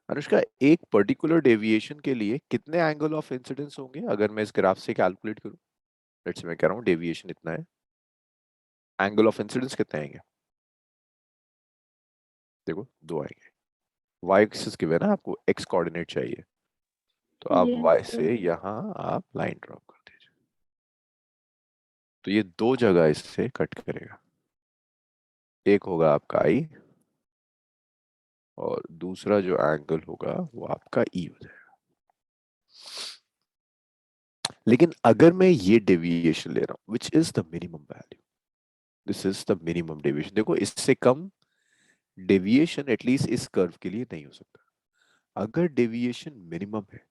Anushka, एक पर्टिकुलर डेविएशन के लिए कितने एंगल ऑफ इंसिडेंस होंगे अगर मैं इस ग्राफ से कैलकुलेट करूं? लेट्स मैं कह रहा हूं डेविएशन इतना है, एंगल ऑफ इंसिडेंस कितने आएंगे? देखो दो आएंगे। y एक्सिस गिवन है, आपको x कोऑर्डिनेट चाहिए, तो आप यस y सर। से यहां आप लाइन ड्रॉ कर दीजिए। तो ये दो जगह इससे कट करेगा, एक होगा आपका i और दूसरा जो एंगल होगा वो आपका e हो जाएगा। लेकिन अगर मैं ये डेविएशन ले रहा हूं which is the minimum value, this is the minimum deviation. देखो इससे कम डेविएशन एटलीस्ट इस कर्व के लिए नहीं हो सकता। अगर डेविएशन मिनिमम है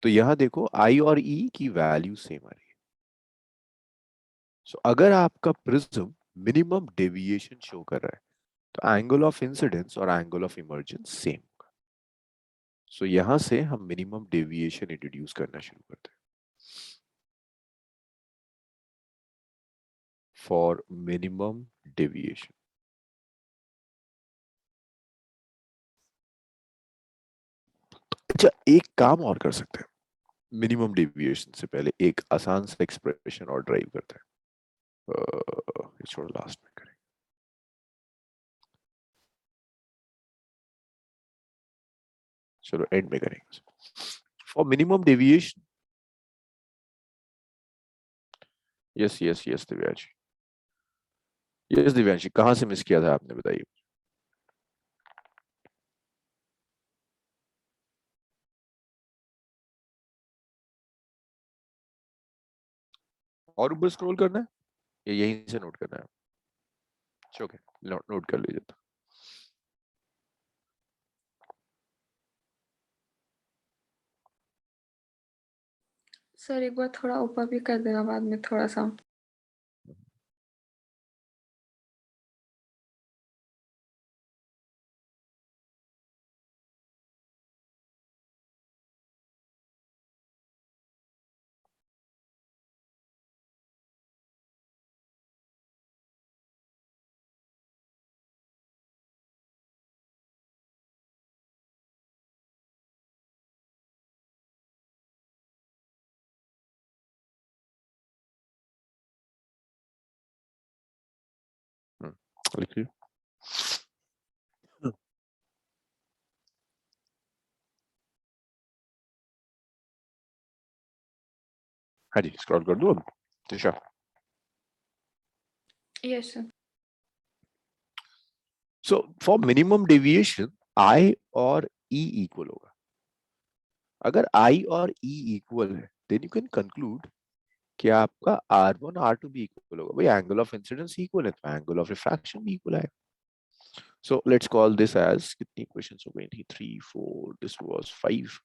तो यहां देखो i और e की वैल्यू सेम आ रही है। सो अगर आपका प्रिज्म मिनिमम डेविएशन शो कर रहा है तो एंगल ऑफ इंसिडेंस और एंगल ऑफ इमर्जेंस सेम होगा। सो यहां से हम मिनिमम डेविएशन इंट्रोड्यूस करना शुरू करते हैं फॉर मिनिमम डेविएशन। अच्छा, एक काम और कर सकते हैं, मिनिमम डेविएशन से पहले एक आसान सा एक्सप्रेशन और ड्राइव करते हैं। ये छोड़ो, लास्ट में करें। चलो एंड में करेंगे। For minimum deviation, yes yes yes Divyanshi, yes Divyanshi, कहां से मिस किया था आपने, बताइए। और ऊपर स्क्रॉल करना है या यहीं से नोट करना है? ओके, नोट कर लीजिए। सर एक बार थोड़ा ऊपर भी कर देना बाद में थोड़ा सा। लिखिए। हाँ जी, स्क्रॉल कर दूं अब Disha? Yes sir. So for minimum deviation i और e इक्वल होगा। अगर i और e इक्वल है देन यू कैन कंक्लूड कि आपका r1 r2 भी इक्वल होगा। भाई एंगल ऑफ इंसिडेंस इक्वल है तो एंगल ऑफ रिफ्रैक्शन भी इक्वल है। So let's call this as, कितनी इक्वेशंस हो गई थी, 3 4, this was 5।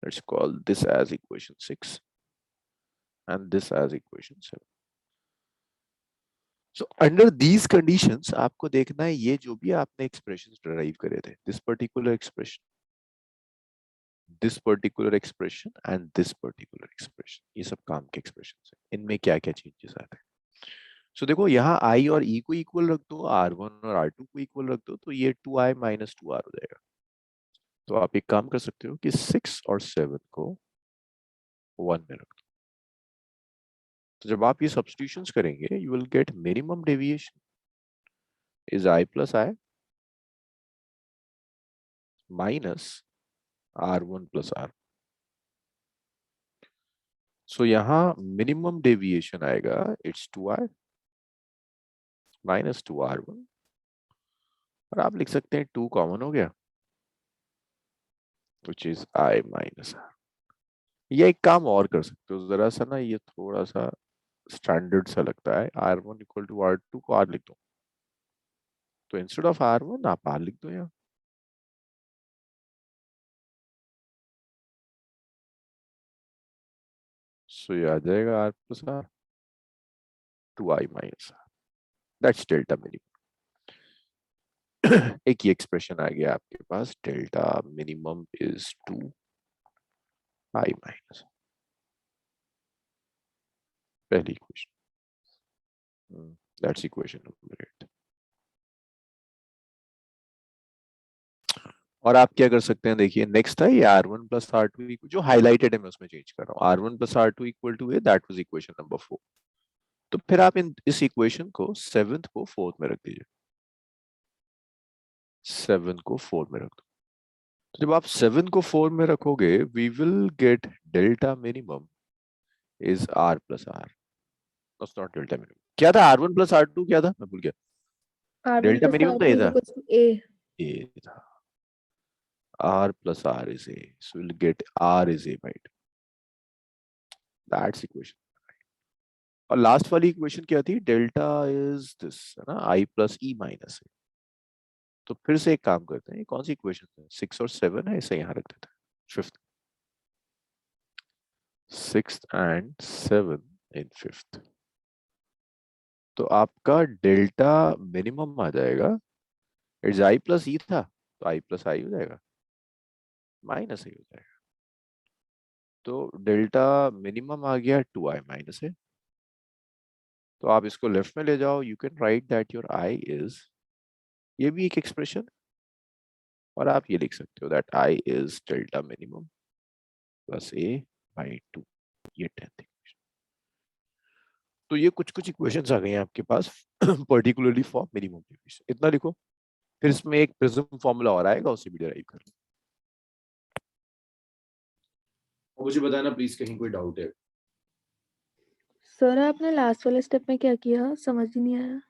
Let's call this as equation 6 and this as equation 7। So under these conditions आपको देखना है ये जो भी आपने एक्सप्रेशंस डिराइव करे थे, this particular expression, this particular expression and this particular expression, ये सब काम के एक्सप्रेशन है, इनमें क्या क्या चेंजेस आते हैं। सो देखो यहाँ i और e को इक्वल रख दो, r1 और r2 को इक्वल रख दो, तो ये 2i माइनस 2r हो जाएगा। तो आप एक काम कर सकते हो कि 6 और 7 को 1 में रख दो। तो जब आप ये सब्स्टिट्यूशंस करेंगे you will gate minimum deviation is i plus i minus r1 plus r। सो यहाँ मिनिमम डेविएशन आएगा इट्स 2i माइनस 2r1, और आप लिख सकते हैं 2 कॉमन हो गया which is i minus r। ये एक काम और कर सकते हो, जरा सा ना ये थोड़ा सा स्टैंडर्ड सा लगता है, r1 इक्वल टू r2 को r लिख दो, तो इंस्टेड ऑफ r1 आप r लिख दो यहाँ। सो ये आ जाएगा r plus r 2i minus r, that's delta minimum. एक ये एक्सप्रेशन आ गया आपके पास, delta minimum is 2i minus, पहली इक्वेशन, दैट्स इक्वेशन नंबर 8। और आप क्या कर सकते हैं, देखिए नेक्स्ट है ये r1 प्लस r2 जो हाईलाइटेड है, मैं उसमें चेंज कर रहा हूँ, r1 plus r2 equal to A, that was equation number 4। तो फिर आप इस इक्वेशन को 7th को 4th में रख दीजिए, 7 को 4 में रख दो। तो जब आप 7 को 4 में रखोगे, we will get delta minimum is r plus r, not delta minimum, क्या था r1 प्लस r2, क्या था मैं भूल गया, R1 डेल्टा plus मिनिमम तो R2 ये is था, equals to A. ये था r plus r is a, so we'll get r is a by 2, that's equation। और लास्ट वाली इक्वेशन क्या थी, डेल्टा इज दिस है ना, i प्लस e माइनस ए। तो फिर से एक काम करते हैं, ये कौन सी इक्वेशन है, 6 और 7 है, इसे यहाँ रख देते हैं, 5th, 6th and 7 in 5th। तो आपका डेल्टा मिनिमम आ जाएगा, इट्स i प्लस ई था, तो i प्लस आई हो जाएगा, माइनस ए हो जाएगा। तो डेल्टा मिनिमम आ गया 2i माइनस ए। तो आप इसको लेफ्ट में ले जाओ, you can write that your i is, ये भी एक एक्सप्रेशन, और आप ये लिख सकते हो that i is delta minimum plus a by 2, ये 10th इक्वेशन। तो ये कुछ कुछ इक्वेशंस आ गई हैं आपके पास पर्टिकुलरली फॉर मिनिमम डेविएशन, इतना लिखो। फिर इसमें एक प्रिज्म फॉर्मूला और आएगा, उसे भी डिराइव कर लो। मुझे बताना प्लीज कहीं कोई डाउट है। सर आपने लास्ट वाले स्टेप में क्या किया, समझ ही नहीं आया।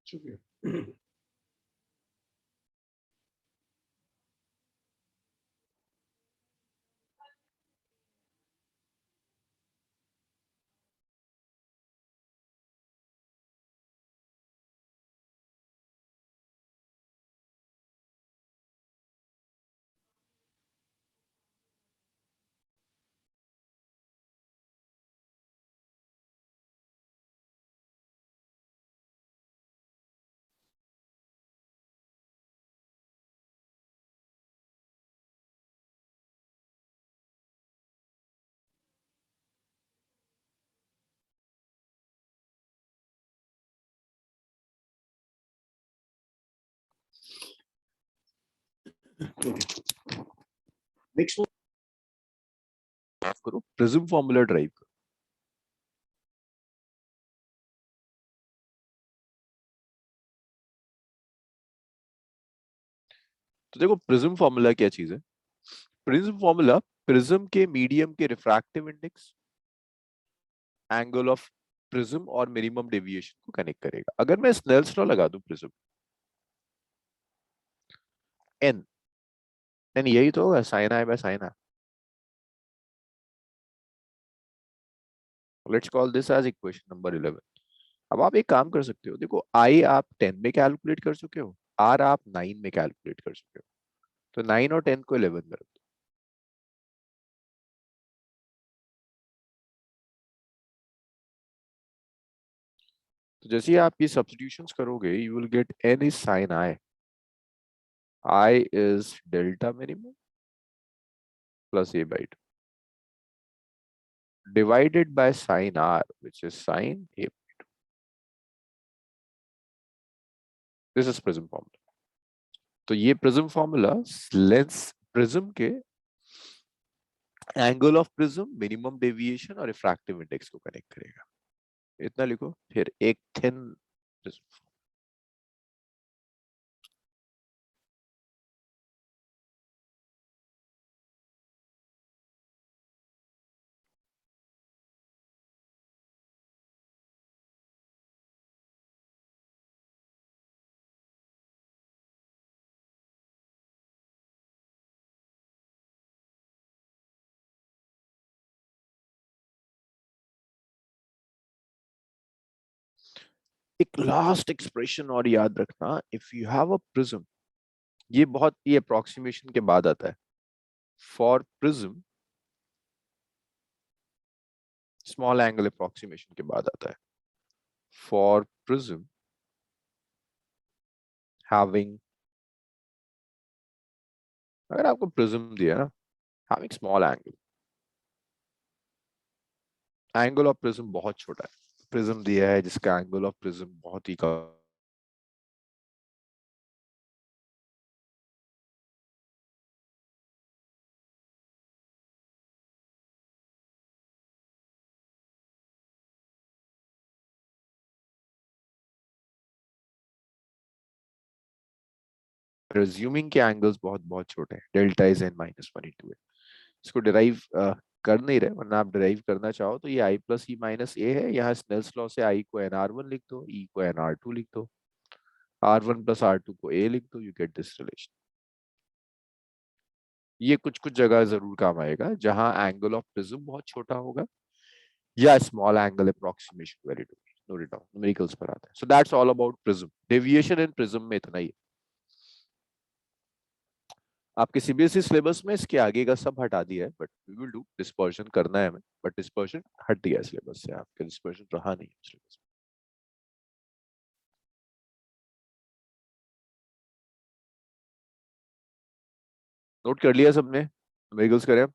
शुक्रिया। नेक्स्ट करो, प्रिज्म फॉर्मूला ड्राइव करो। तो देखो प्रिज्म फॉर्मूला क्या चीज है, प्रिज्म फॉर्मूला प्रिज्म के मीडियम के refractive index, angle of prism और मिनिमम डेविएशन को कनेक्ट करेगा। अगर मैं स्नेल्स लॉ लगा दूं प्रिज्म, n नहीं यही तो होगा, sine I by sine I. Let's call this as equation number 11। अब आप एक काम कर सकते हो, देखो आई आप 10 में कैलकुलेट कर चुके हो, आर आप 9 में कैलकुलेट कर चुके हो, तो 9 और 10 को 11 में रख दो। तो जैसे ही आप ये सब्स्टिट्यूशंस करोगे, you will get N is sine I, I is delta minimum plus A by two divided by sine R which is sine A. This is prism formula. तो ये प्रिज्म फॉर्मूला लेंस प्रिज्म के angle of prism, minimum deviation और refractive index को connect करेगा। इतना लिखो, फिर एक थिन प्रिज्म। एक लास्ट एक्सप्रेशन और याद रखना, if you have a prism, ये बहुत ये अप्रोक्सीमेशन के बाद आता है। For prism, small angle approximation के बाद आता है। फॉर प्रिज्म हैविंग, अगर आपको प्रिज्म दिया ना, having small angle, angle of prism बहुत छोटा है, प्रिज्म दिया है जिसका एंगल ऑफ प्रिज्म बहुत ही कम, प्रिज्यूमिंग के एंगल्स बहुत बहुत छोटे हैं, delta is n minus one into a. इसको डिराइव कर नहीं रहे, वरना आप डिराइव करना चाहो तो ये आई प्लस ई माइनस ए है, यहाँ स्नेल्स लॉ से आई को एन आर वन लिख दो, ई को एन आर टू लिख दो, R one plus R two को ए लिख दो, यू गेट दिस रिलेशन। ये कुछ कुछ जगह जरूर काम आएगा जहां एंगल ऑफ प्रिज्म बहुत छोटा होगा या small angle approximation very too, note it down, numericals पर आता है। So that's all about prism, deviation in prism में इतना ही है। आपके सीबीएसई सिलेबस में इसके आगे का सब हटा दिया है, but we will do dispersion, करना है हमें, बट डिस्पर्शन हट गया सिलेबस से, आपके डिस्पर्शन रहा नहीं सिलेबस। नोट कर लिया सबने, न्यूमेरिकल्स करें हम?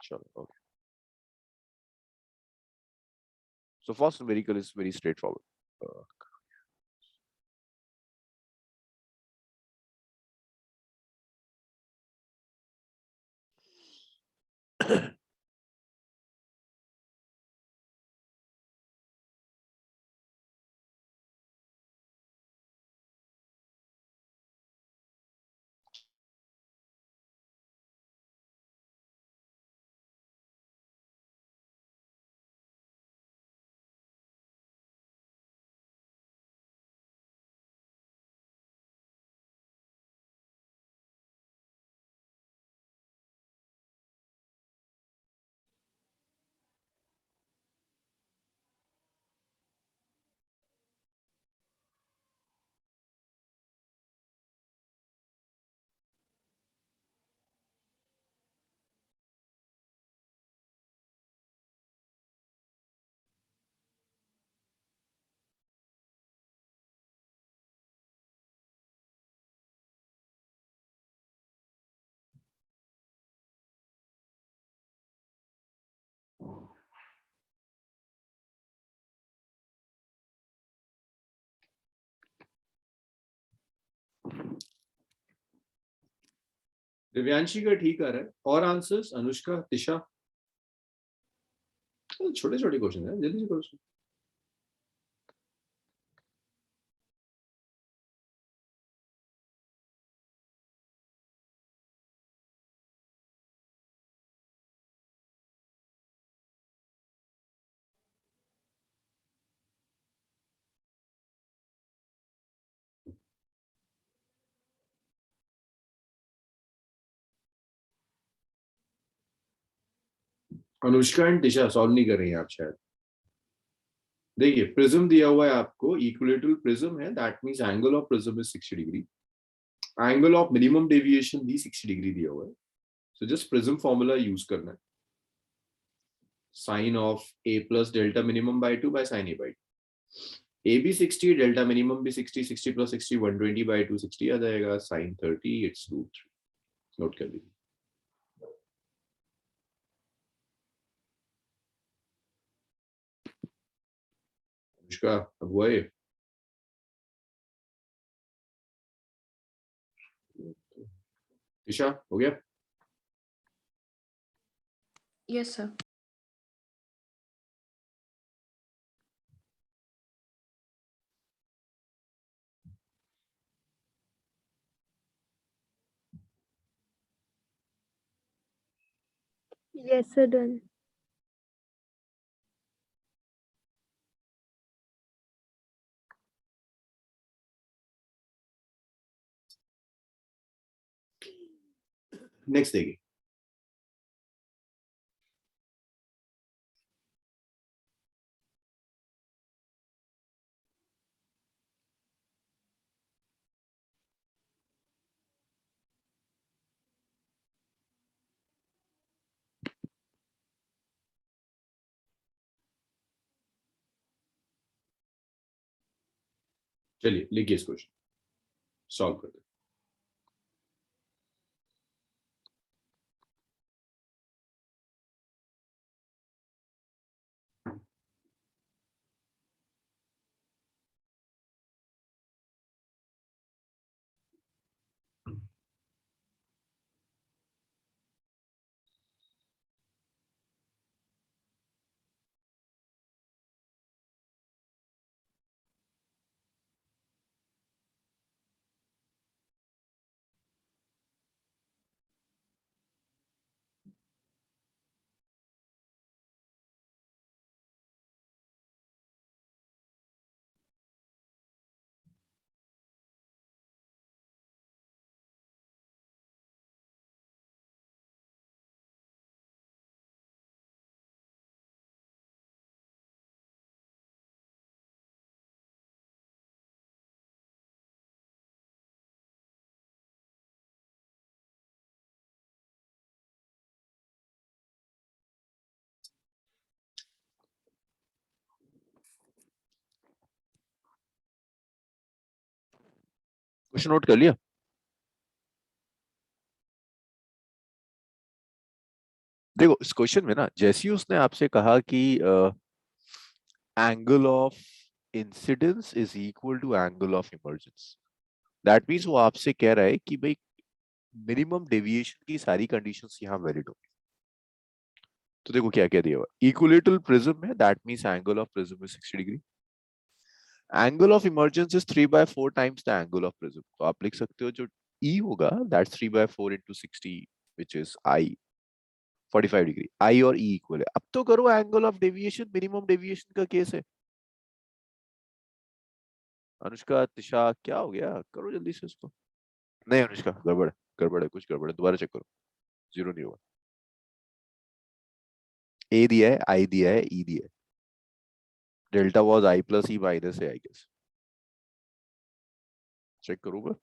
चलो okay. So first numerical is very straight forward. Divyanshi का ठीक आ रहा है, और आंसर्स अनुष्का, दिशा? छोटे छोटे क्वेश्चन है, जल्दी से करो। अनुष्का एंड दिशा सॉल्व नहीं कर रही हैं आप शायद। देखिए प्रिज्म दिया हुआ है आपको, इक्विलेटरल प्रिज्म है, that means angle of prism is 60 degree. Angle of minimum deviation भी 60 डिग्री दिया हुआ है। So just prism formula use करना है, sine of a plus delta minimum by 2 by sine a by 2। A भी 60, delta minimum भी 60, 60 plus 60 120 bye 2 60 आ जाएगा, sign 30 it's root 3। Note कर लीजिए। अनुष्का अब हुआ ये? दिशा हो गया? Yes, sir. Yes, sir, done. Next देखिए, चलिए लिखिए इस क्वेश्चन, सॉल्व करते हैं। क्वेश्चन नोट कर लिया? देखो इस क्वेश्चन में ना जैसे ही उसने आपसे कहा कि angle of incidence is equal to angle of emergence, that means वो आपसे कह रहा है कि भाई मिनिमम डेविएशन की सारी कंडीशंस यहाँ वैलिड होंगी। तो देखो क्या क्या दिया हुआ, इक्विलेटरल प्रिज्म है, that means angle of prism is 60 degree. Angle of emergence is 3/4 times the angle of prism, तो आप लिख सकते हो जो E होगा that's 3/4 into 60 which is I 45 degree. I और E इक्वल है। अब तो करो angle of deviation, minimum deviation का केस है। अनुष्का तिशा क्या हो गया, करो जल्दी से इसको। नहीं अनुष्का गड़बड़ है, गड़बड़ है, कुछ गड़बड़ है, दोबारा चेक करो, जीरो नहीं होगा। ए दिया है, आई दिया है, ई दिया है, delta was I plus E minus है आई गेस। चेक करूंगा।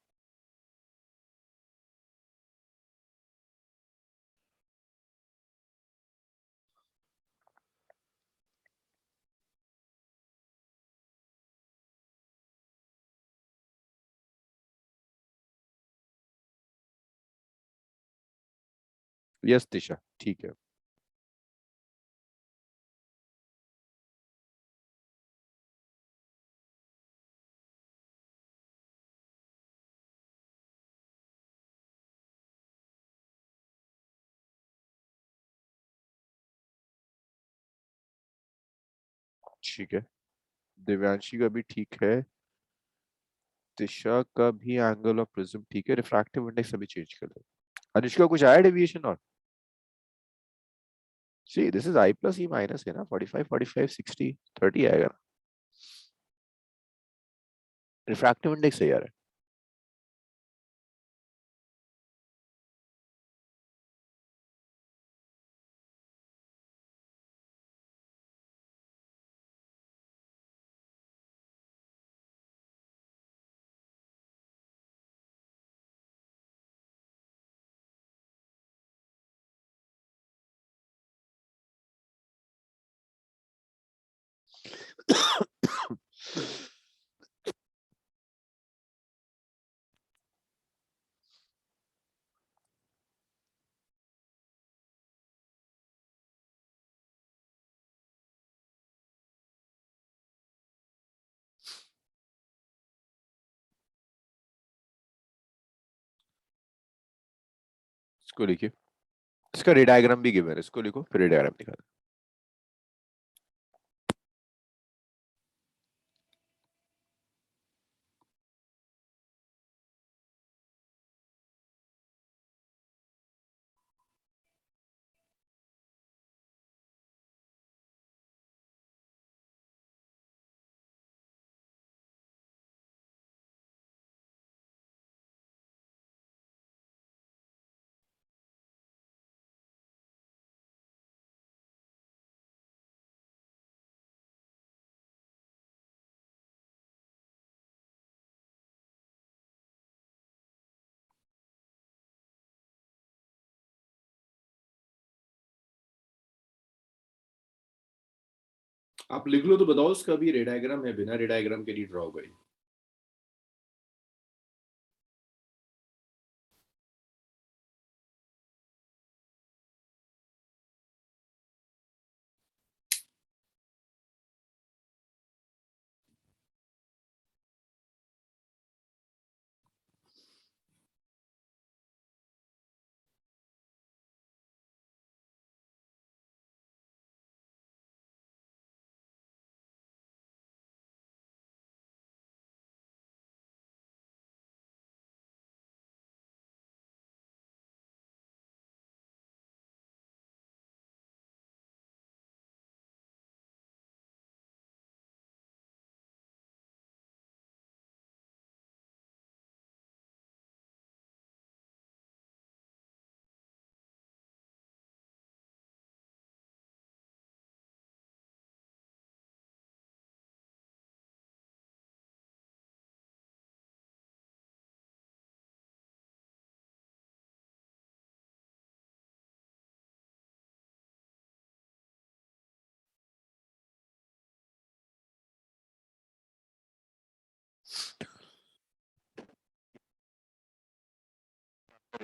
यस तिशा ठीक है। ठीक है, दिव्यांशी का भी ठीक है, तिशा का भी एंगल ऑफ प्रिज्म ठीक है, रिफ्रैक्टिव इंडेक्स अभी चेंज कर दो। अनुष्का कुछ आया डेविएशन और? See this is I plus E minus है ना, 45 45 60 30 आएगा ना, रिफ्रैक्टिव इंडेक्स है यार। इसको लिखिए, इसका रे डायग्राम भी गिवन है, इसको लिखो फिर रे डायग्राम दिखा दो। आप लिख लो तो बताओ, इसका भी रे डायग्राम है, बिना रे डायग्राम के नहीं ड्रॉ करें।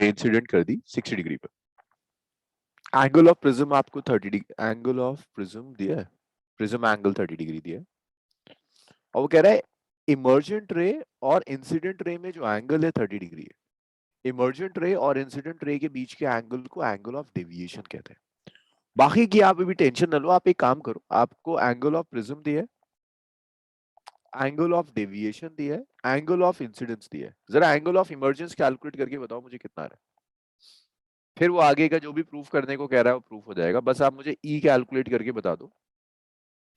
इंसिडेंट कर दी 60 डिग्री पर। एंगल ऑफ प्रिज्म आपको 30 डिग्री, एंगल ऑफ प्रिज्म दिया है, प्रिज्म एंगल 30 डिग्री दिया है, और वो कह रहा है इमर्जेंट रे और इंसिडेंट रे में जो एंगल है 30 डिग्री है। इमर्जेंट रे और इंसिडेंट रे के बीच के एंगल को एंगल ऑफ डेविएशन कहते हैं। बाकी की आप अभी टेंशन न लो, आप एक काम करो, आपको एंगल ऑफ प्रिज्म दिया है, एंगल ऑफ डेविएशन दिया है, एंगल ऑफ इंसिडेंस दिया है, जरा एंगल ऑफ इमर्जेंस कैलकुलेट करके बताओ मुझे कितना आ रहा है। फिर वो आगे का जो भी प्रूफ करने को कह रहा है वो प्रूफ हो जाएगा, बस आप मुझे ई कैलकुलेट करके बता दो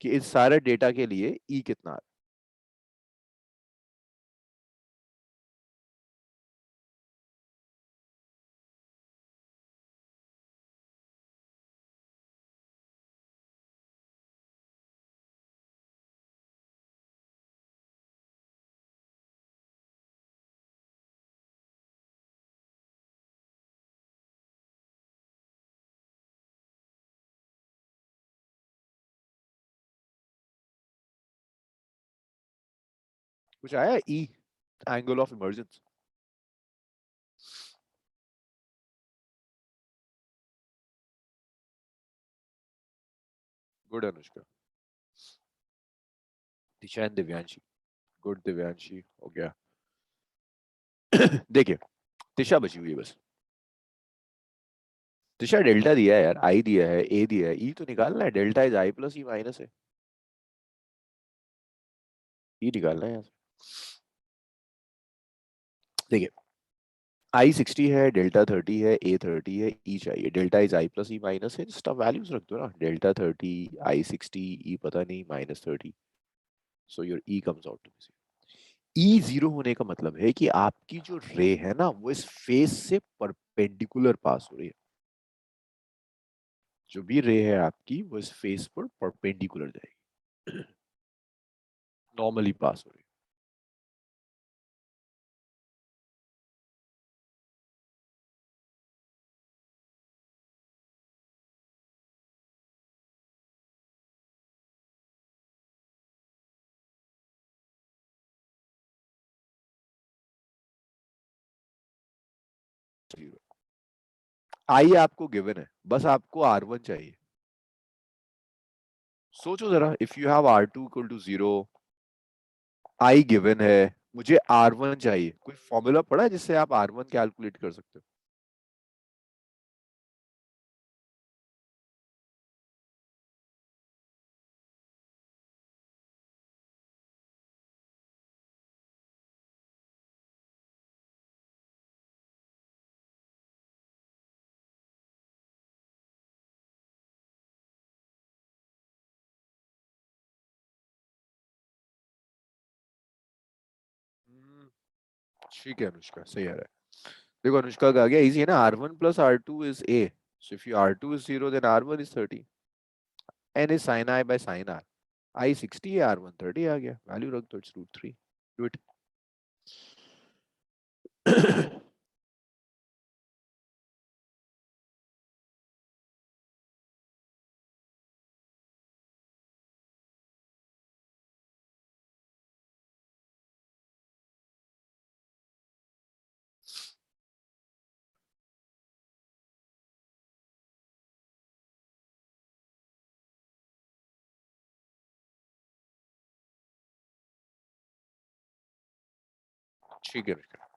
कि इस सारे डेटा के लिए ई कितना आ रहा है। कुछ आया e, angle of emergence? Good Anushka, Disha and Divyanshi, good Divyanshi हो गया। देखिए दिशा बची हुई है बस। दिशा डेल्टा दिया है यार, आई दिया है, ए दिया है, ई तो निकालना है, delta is I plus E minus है, ई निकालना है यहाँ से। देखिए आई 60 है, डेल्टा 30 है, ए 30 है, ई चाहिए, delta is I plus E minus है, जस्ट वैल्यूज रख दो ना, डेल्टा 30, आई 60, ई पता नहीं, minus 30, so your E comes out to be. E zero होने का मतलब है कि आपकी जो रे है ना वो इस फेस से परपेंडिकुलर पास हो रही है, जो भी रे है आपकी वो इस फेस पर परपेंडिकुलर जाएगी, नॉर्मली पास हो रही है। आई आपको गिवन है, बस आपको R1 चाहिए। सोचो जरा, if you have R2 equal to 0, I given है, मुझे R1 चाहिए, कोई फॉर्मूला पड़ा है जिससे आप R1 कैलकुलेट कर सकते हो? ठीक है अनुष्का, सही आ रहा है। देखो अनुष्का का आ गया, इजी है ना। R1 plus R2 is A. So if you R2 is 0, then R1 is 30. N is sin I by sin R. I 60 है, R1 30 आ गया, वैल्यू रख दो, इट्स √3. Do it. ठीक है अनुष्का।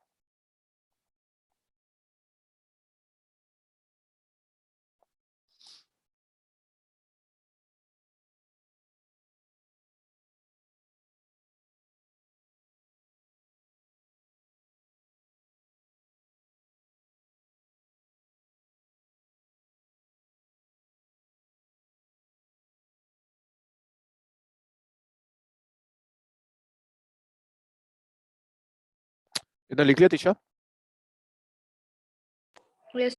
इतना लिख लिया तिशा? यस